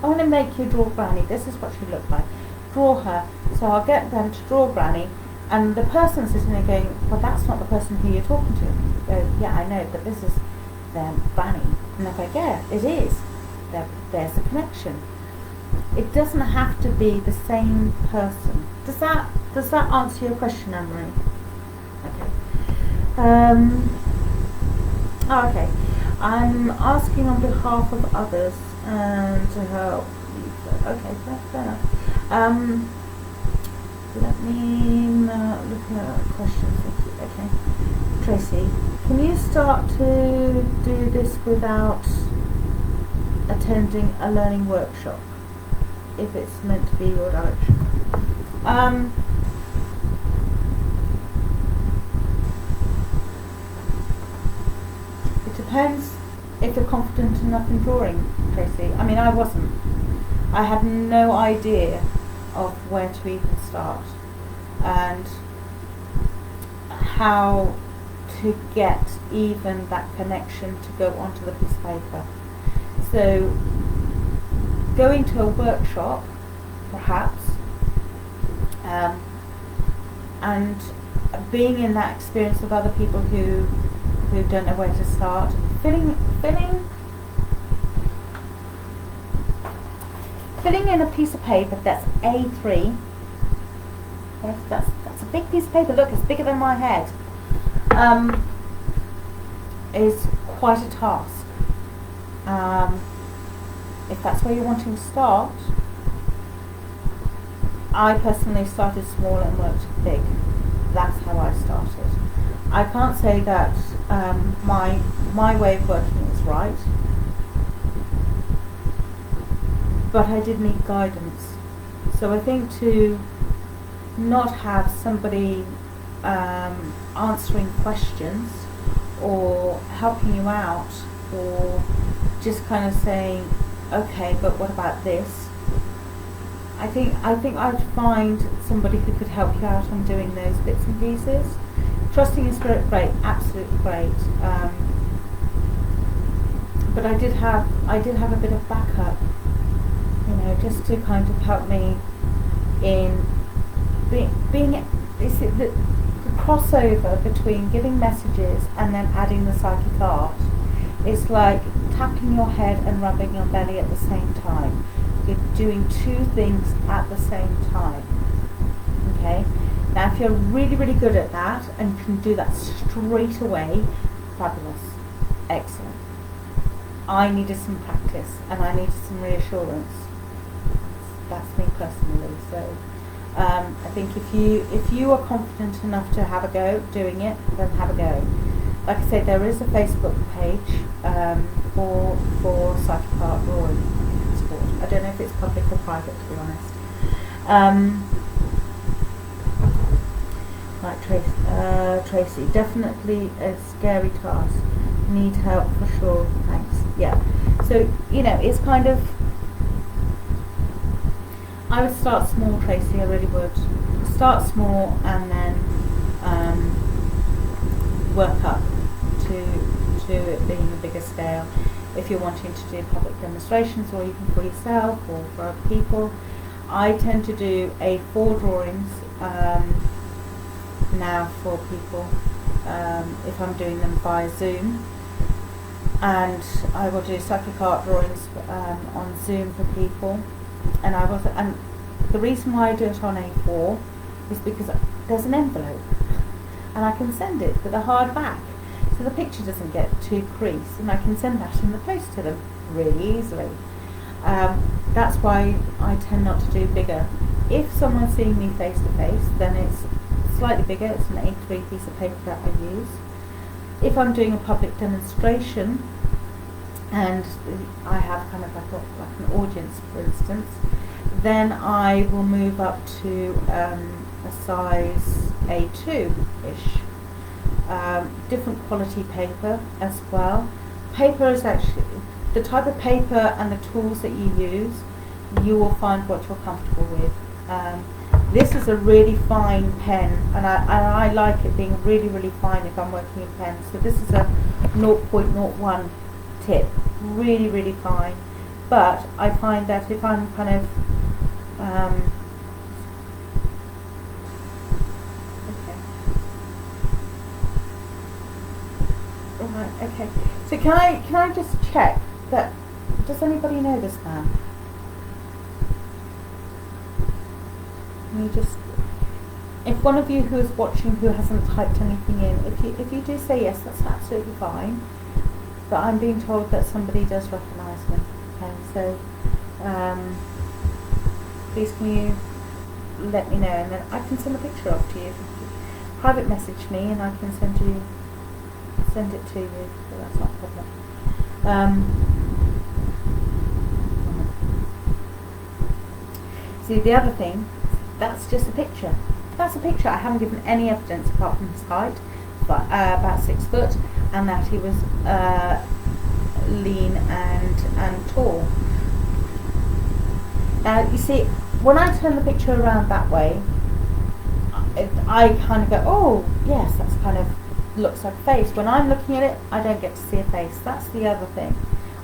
I want to make you draw Granny. This is what she looked like. Draw her. So I'll get them to draw Granny, and the person sitting there going, well, that's not the person who you're talking to. Go, yeah, I know, but this is their Granny. And they're like, yeah, it is. There's a connection. It doesn't have to be the same person. Does that answer your question, Anne-Marie? Okay. Okay. I'm asking on behalf of others and to help. Okay, that's fair enough. Let me look at questions. Okay. Tracy, can you start to do this without attending a learning workshop, if it's meant to be your direction? It depends if you're confident enough in drawing, Tracy. I mean, I wasn't. I had no idea of where to even start and how to get even that connection to go onto the piece of paper. So going to a workshop, perhaps, and being in that experience of other people who don't know where to start, filling in a piece of paper that's A3. Yes, that's a big piece of paper. Look, it's bigger than my head. Is quite a task. If that's where you're wanting to start, I personally started small and worked big. That's how I started. I can't say that my way of working is right, but I did need guidance. So I think to not have somebody answering questions or helping you out, or just kind of saying, okay, but what about this? I think I'd find somebody who could help you out on doing those bits and pieces. Trusting in spirit, great, absolutely great. But I did have a bit of backup, just to kind of help me in being the crossover between giving messages and then adding the psychic art. It's like tapping your head and rubbing your belly at the same time. You're doing two things at the same time. Okay? Now if you're really, really good at that and can do that straight away, fabulous. Excellent. I needed some practice and I needed some reassurance. That's me personally. So I think if you are confident enough to have a go doing it, then have a go. Like I said, there is a Facebook page for psychic art drawing. I don't know if it's public or private, to be honest. Right, Tracy, definitely a scary task. Need help for sure. Thanks. Yeah. So it's kind of. I would start small, Tracy. I really would. Start small and then work up to it being a bigger scale. If you're wanting to do public demonstrations or even for yourself or for other people, I tend to do A4 drawings now for people if I'm doing them via Zoom, and I will do psychic art drawings on Zoom for people. And the reason why I do it on A4 is because there's an envelope and I can send it with a hard back, so the picture doesn't get too creased, and I can send that in the post to them really easily. That's why I tend not to do bigger. If someone's seeing me face to face, then it's slightly bigger. It's an A3 piece of paper that I use. If I'm doing a public demonstration and I have kind of like an audience, for instance, then I will move up to a size A2-ish. Different quality paper as well. Paper is actually the type of paper and the tools that you use. You will find what you're comfortable with. This is a really fine pen, and I like it being really, really fine if I'm working in pens. So this is a 0.01 tip, really, really fine. But I find that if I'm kind of okay. So can I just check that? Does anybody know this man? can you just, if one of you who is watching who hasn't typed anything in, if you do say yes, that's absolutely fine. But I'm being told that somebody does recognise me. Okay, so please can you let me know, and then I can send a picture off to you. Private message me, and I can send it to you. So that's not a problem. See, the other thing, that's just a picture. That's a picture. I haven't given any evidence apart from his height, but about 6 foot, and that he was lean and tall. You see, when I turn the picture around that way, I kind of go, oh yes, that's kind of looks like a face. When I'm looking at it, I don't get to see a face. That's the other thing.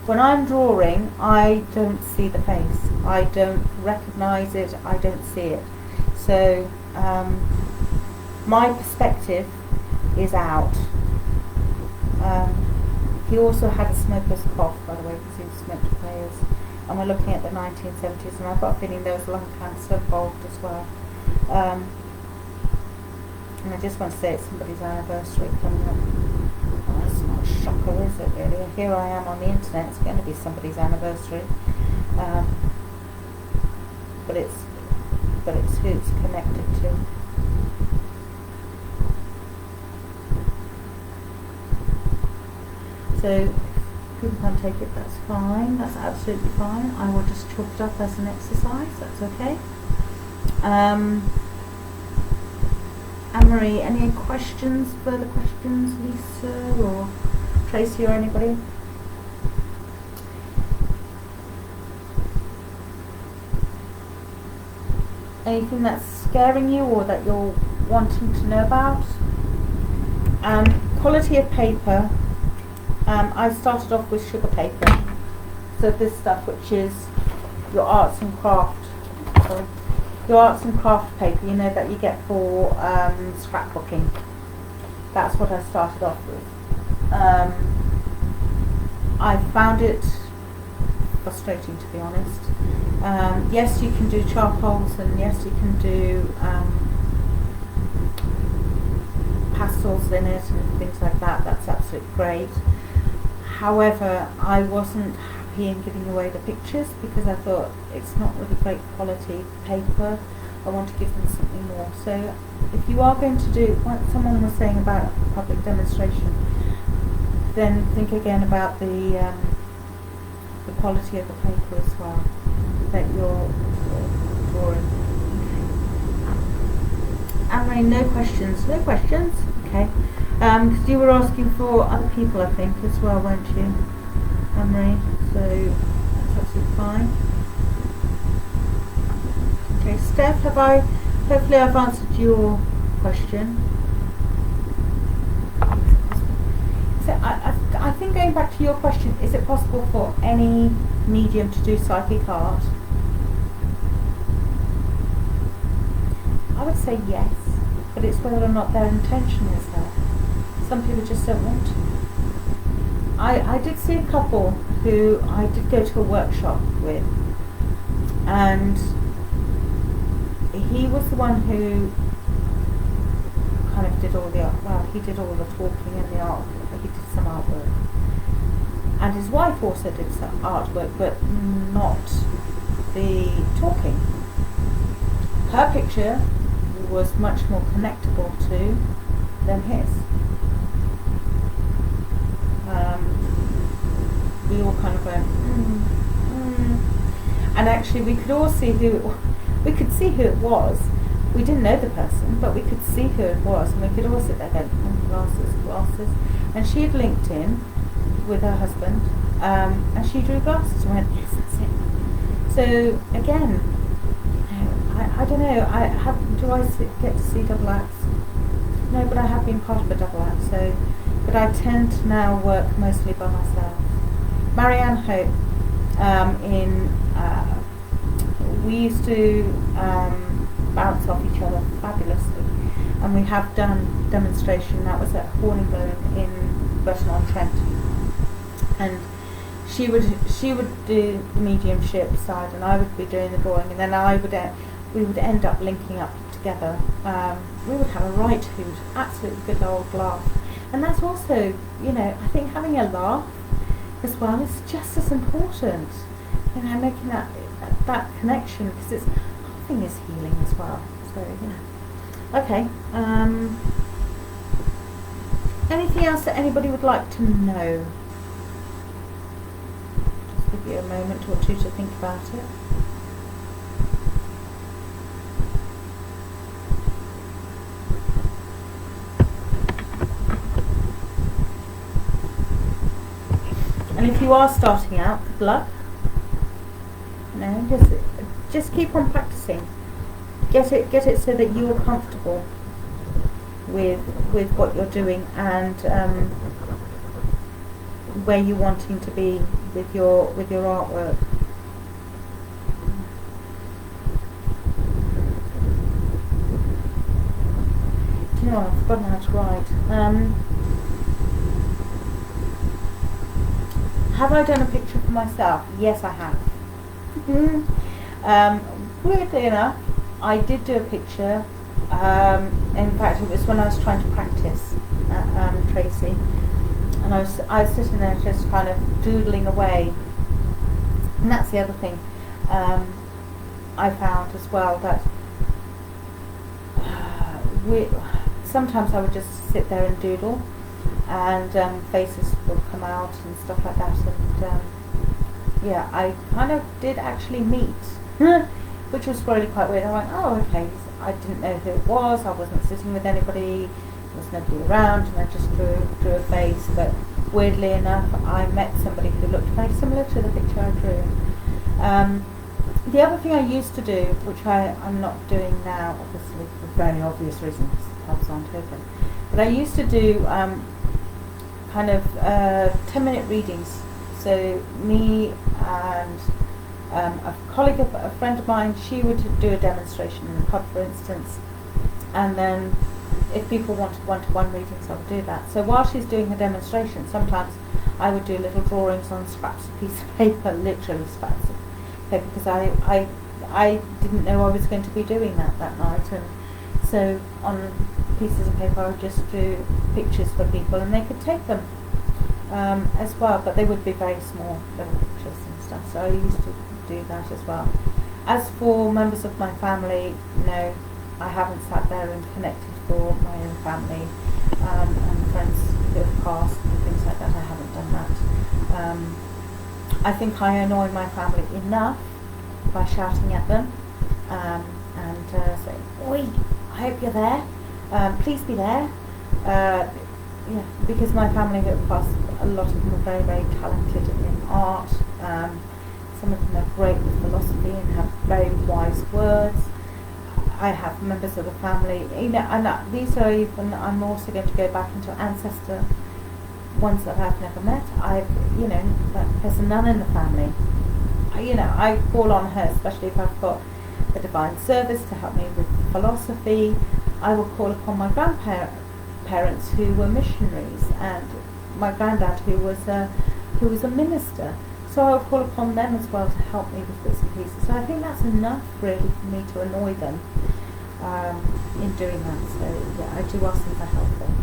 When I'm drawing, I don't see the face. I don't recognise it. I don't see it. So my perspective is out. He also had a smoker's cough, by the way, because he smoked for years. And we're looking at the 1970s, and I've got a feeling there was lung cancer involved as well. And I just want to say it's somebody's anniversary coming up. Oh, that's not a shocker, is it, really? Here I am on the internet, it's going to be somebody's anniversary. But it's who it's connected to. So, people can't take it, that's fine, that's absolutely fine. I will just chalk it up as an exercise, that's okay. Anne-Marie, any questions, further questions, Lisa or Tracy or anybody? Anything that's scaring you or that you're wanting to know about? Quality of paper. I started off with sugar paper. So this stuff, which is your arts and craft. Sorry. Your arts and craft paper, you know, that you get for scrapbooking. That's what I started off with. I found it frustrating, to be honest. Yes, you can do charcoals, and yes, you can do pastels in it and things like that. That's absolutely great. However, I wasn't happy in giving away the pictures because I thought it's not really great quality paper. I want to give them something more. So if you are going to do what someone was saying about public demonstration, then think again about the quality of the paper as well that you're drawing. Anne-Marie, no questions. No questions? Okay. Because you were asking for other people, I think, as well, weren't you, Anne-Marie? So that's absolutely fine. Okay, Steph, hopefully I've answered your question. So I think going back to your question, is it possible for any medium to do psychic art? I would say yes, but it's whether or not their intention is there. Some people just don't want to. I did see a couple who I did go to a workshop with, and he was the one who kind of did all the art. Well, he did all the talking and the art. He did some artwork, and his wife also did some artwork, but not the talking. Her picture was much more connectable to than his. We all kind of went, and actually we could all see who it was. We could see who it was. We didn't know the person, but we could see who it was, and we could all sit there going, glasses. And she had linked in with her husband, and she drew glasses and went, yes, that's it. So again, I don't know. Get to see double acts? No, but I have been part of a double act. So, but I tend to now work mostly by myself. Marianne Hope, we used to bounce off each other fabulously, and we have done demonstration. That was at Horningbone in Burton-on-Trent, and she would do the mediumship side, and I would be doing the drawing, and then I would we would end up linking up together. We would have a right hoot, absolutely good old laugh. And that's also, I think having a laugh as well is just as important. Making that connection, because laughing is healing as well. So okay. Anything else that anybody would like to know? Just give you a moment or two to think about it. And if you are starting out, good luck. Just keep on practicing. Get it so that you're comfortable with what you're doing and where you're wanting to be with your artwork. Do you know what? I've forgotten how to write. Have I done a picture for myself? Yes, I have. Weirdly enough, I did do a picture. In fact, it was when I was trying to practice at Tracy, and I was sitting there just kind of doodling away. And that's the other thing I found as well, that sometimes I would just sit there and doodle, and faces would come out and stuff like that, and I kind of did actually meet, which was really quite weird. I went, oh okay, I didn't know who it was, I wasn't sitting with anybody, there was nobody around, and I just drew a face, but weirdly enough I met somebody who looked very similar to the picture I drew. The other thing I used to do, which I'm not doing now, obviously for very obvious reasons, the pubs aren't open, but I used to do kind of 10-minute readings. So me and a colleague, a friend of mine, she would do a demonstration in the pub, for instance, and then if people wanted one-to-one readings, I would do that. So while she's doing her demonstration, sometimes I would do little drawings on scraps of piece of paper, literally scraps of paper, because I didn't know I was going to be doing that night, and so on pieces of paper I would just do pictures for people, and they could take them as well, but they would be very small little pictures and stuff, so I used to do that as well. As for members of my family, no, I haven't sat there and connected for my own family and friends who have passed and things like that. I haven't done that. I think I annoy my family enough by shouting at them and saying, "Oi, I hope you're there. Please be there." Because my family who have passed, a lot of them are very, very talented in art. Some of them are great with philosophy and have very wise words. I have members of the family, and these are even, I'm also going to go back into ancestor ones that I've never met. There's a nun in the family. I call on her, especially if I've got a divine service to help me with philosophy. I will call upon my grandparents who were missionaries, and my granddad who was a minister. So I will call upon them as well to help me with bits and pieces. So I think that's enough really for me to annoy them in doing that. So I do ask them for help then.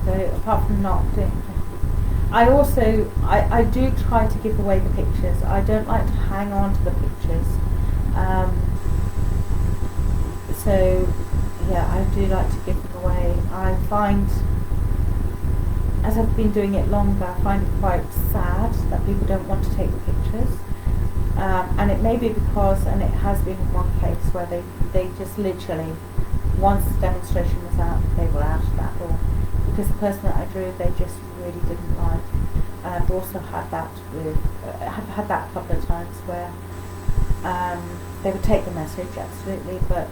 So apart from not doing, I do try to give away the pictures. I don't like to hang on to the pictures. I do like to give them away. I find, as I've been doing it longer, I find it quite sad that people don't want to take the pictures. And it may be because, and it has been in one case where they just literally, once the demonstration was out, they were out of that door. Because the person that I drew, they just really didn't like. And I've also had that I've had that a couple of times where they would take the message, absolutely, but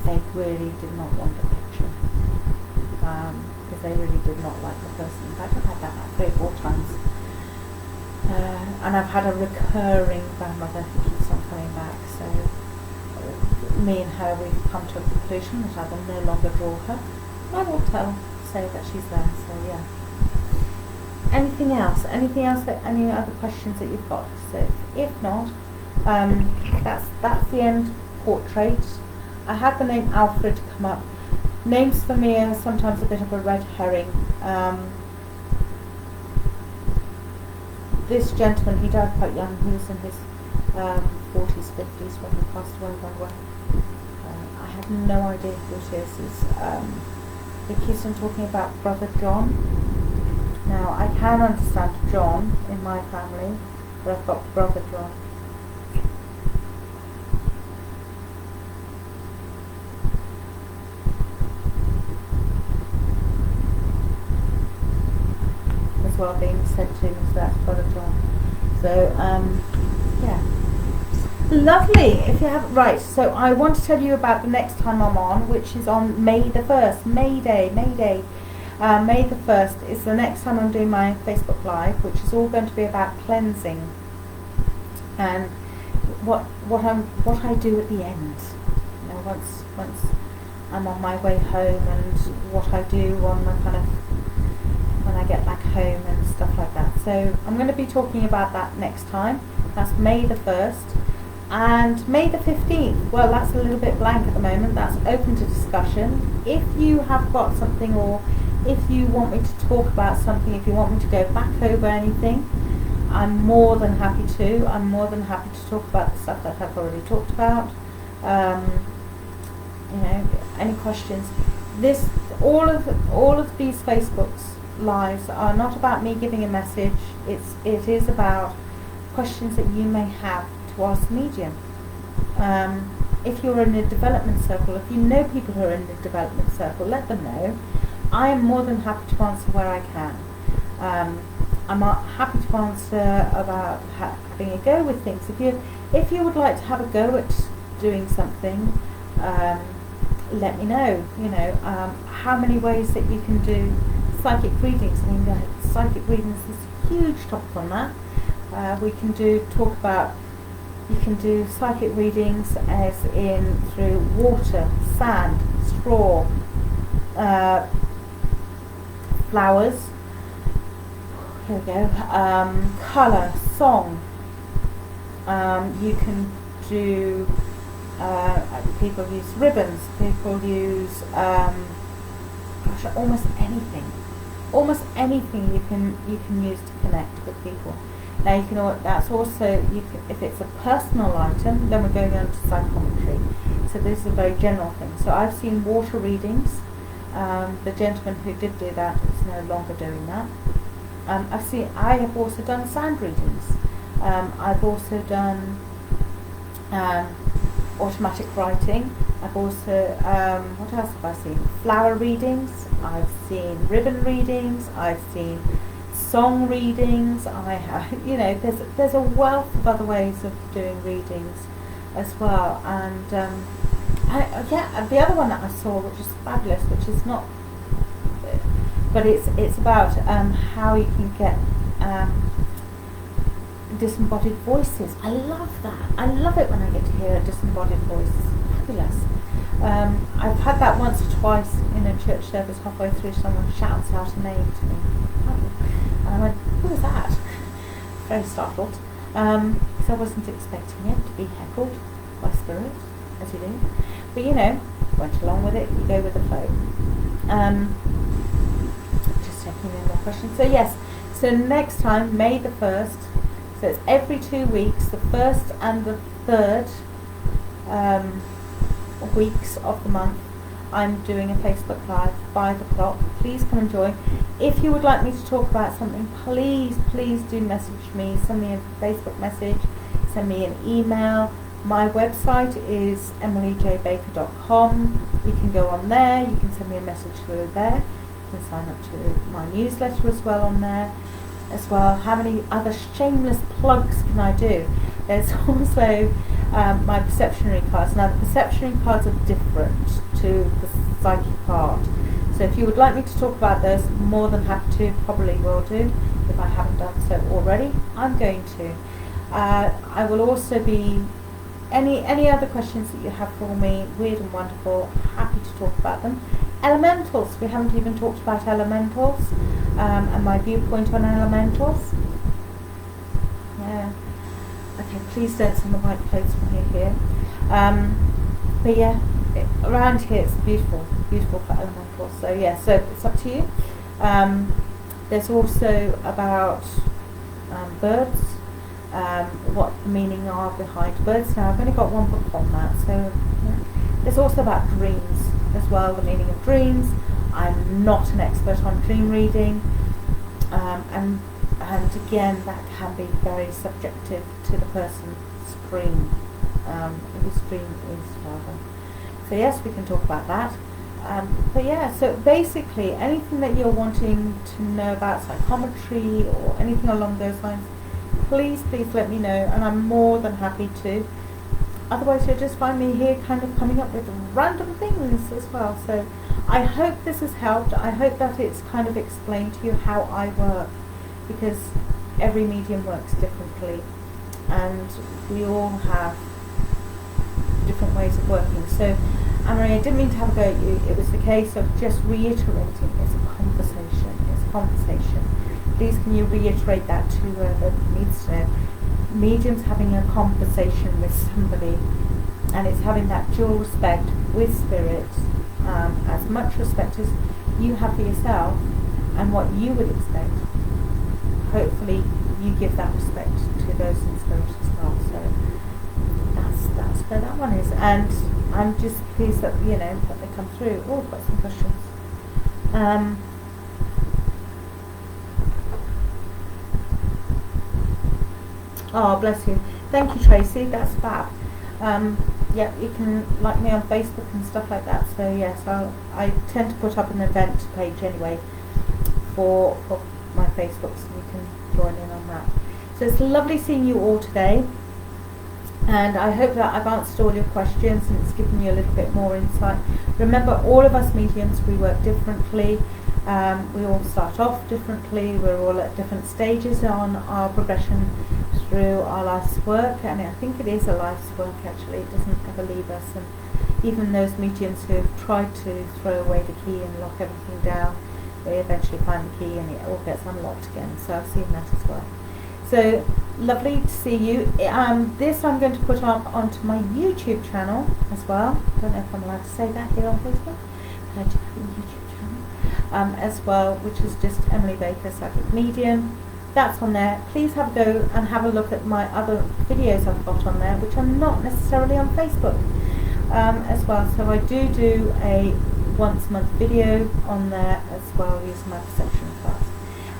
they really did not want the picture. Because they really did not like the person. In fact, I've had that 3 or 4 times. And I've had a recurring grandmother who keeps on coming back, so me and her, we've come to a conclusion that I will no longer draw her. I will say that she's there, so yeah. Anything else? Any other questions that you've got? So if not, That's the end portrait. I had the name Alfred come up. Names for me are sometimes a bit of a red herring. This gentleman, he died quite young. He was in his 40s, 50s when he passed away, by the way. I have no idea who it is. He keeps on talking about Brother John. Now, I can understand John in my family, but I've got Brother John. As well being said to me, so that's Brother John. So, yeah. Lovely. If you have right, so I want to tell you about the next time I'm on, which is on May the 1st. May Day. May the 1st is the next time I'm doing my Facebook Live, which is all going to be about cleansing and what I do at the end. You know, once I'm on my way home, and what I do on the kind of when I get back home and stuff like that. So I'm going to be talking about that next time. That's May the 1st. And May the 15th, well, that's a little bit blank at the moment. That's open to discussion. If you have got something, or if you want me to talk about something, if you want me to go back over anything, I'm more than happy to. I'm more than happy to talk about the stuff that I've already talked about. You know, any questions? All of these Facebooks lives are not about me giving a message. It is about questions that you may have to ask the medium. If you're in a development circle, if you know people who are in the development circle, let them know. I am more than happy to answer where I can. I'm happy to answer about having a go with things. If you would like to have a go at doing something, let me know. You know, how many ways that you can do psychic readings. I mean, psychic readings is a huge topic on that. We can talk about. You can do psychic readings as in through water, sand, straw, flowers. Here we go. Colour, song. You can do. People use ribbons. People use almost anything. Almost anything you can use to connect with people. Now you can. That's also if it's a personal item, then we're going on to psychometry. So this is a very general thing. So I've seen water readings. The gentleman who did do that is no longer doing that. I have also done sand readings. I've also done automatic writing. I've also what else have I seen? Flower readings. I've seen ribbon readings. I've seen song readings. I have, you know, there's a wealth of other ways of doing readings as well. And the other one that I saw, which is fabulous, which is not, but it's about how you can get disembodied voices. I love that. I love it when I get to hear a disembodied voice. It's fabulous. I've had that once or twice in a church service. Halfway through, someone shouts out a name to me. And I went, who was that? Very startled. Because I wasn't expecting it to be heckled by spirit, as you do. But you know, went along with it, you go with the flow. Just checking in more questions. So yes, so next time, May the 1st, so it's every 2 weeks, the 1st and the 3rd weeks of the month, I'm doing a Facebook Live, 5 o'clock. Please come and join. If you would like me to talk about something, please do message me. Send me a Facebook message. Send me an email. My website is emilyjbaker.com. You can go on there. You can send me a message through there. You can sign up to my newsletter as well on there. As well, how many other shameless plugs can I do? There's also my perceptionary cards. Now the perceptionary cards are different to the psychic part. So if you would like me to talk about those, more than happy to, probably will do. If I haven't done so already, I'm going to. I will also be, any other questions that you have for me, weird and wonderful, happy to talk about them. Elementals, we haven't even talked about elementals, and my viewpoint on elementals. Yeah, I've Okay, please don't send the white clothes from here. But yeah, around here it's beautiful, beautiful for elemental. So yeah, so it's up to you. There's also about birds, what the meaning are behind birds. Now I've only got one book on that, so yeah. There's also about dreams as well, the meaning of dreams. I'm not an expert on dream reading, and again that can be very subjective to the person's dream, whose dream is rather. So yes, we can talk about that. But yeah, so basically anything that you're wanting to know about psychometry or anything along those lines, please let me know, and I'm more than happy to. Otherwise you'll just find me here kind of coming up with random things as well. So I hope this has helped. I hope that it's kind of explained to you how I work, because every medium works differently and we all have different ways of working. So Anne-Marie, I didn't mean to have a go at you. It was the case of just reiterating it's a conversation. It's a conversation. Please can you reiterate that to whoever needs to know. Medium's having a conversation with somebody, and it's having that dual respect with spirit, as much respect as you have for yourself and what you would expect. Hopefully you give that respect to those in spirit as well. So that's where that one is, and I'm just pleased that that they come through. Oh, I've got some questions. Oh, bless you. Thank you, Tracy. That's fab. Yeah, you can like me on Facebook and stuff like that. So yes, I tend to put up an event page anyway for my Facebook, so you can join in on that. So it's lovely seeing you all today, and I hope that I've answered all your questions and it's given you a little bit more insight. Remember, all of us mediums, we work differently. We all start off differently. We're all at different stages on our progression through our life's work, and I think it is a life's work actually. It doesn't ever leave us, and even those mediums who have tried to throw away the key and lock everything down, they eventually find the key and it all gets unlocked again. So I've seen that as well. So lovely to see you. This I'm going to put up onto my YouTube channel as well. Don't know if I'm allowed to say that here on Facebook. I do have a YouTube channel as well, which is just Emily Baker Psychic Medium. That's on there. Please have a go and have a look at my other videos I've got on there, which are not necessarily on Facebook as well. So I do a once a month video on there as well, using my perception class.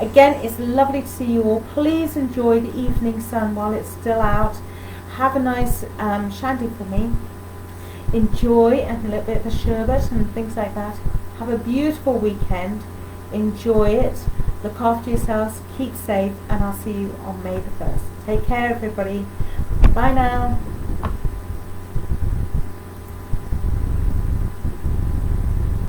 Again, it's lovely to see you all. Please enjoy the evening sun while it's still out. Have a nice shandy for me. Enjoy, and a little bit of a sherbet and things like that. Have a beautiful weekend. Enjoy it. Look after yourselves, keep safe, and I'll see you on May the 1st. Take care, everybody. Bye now.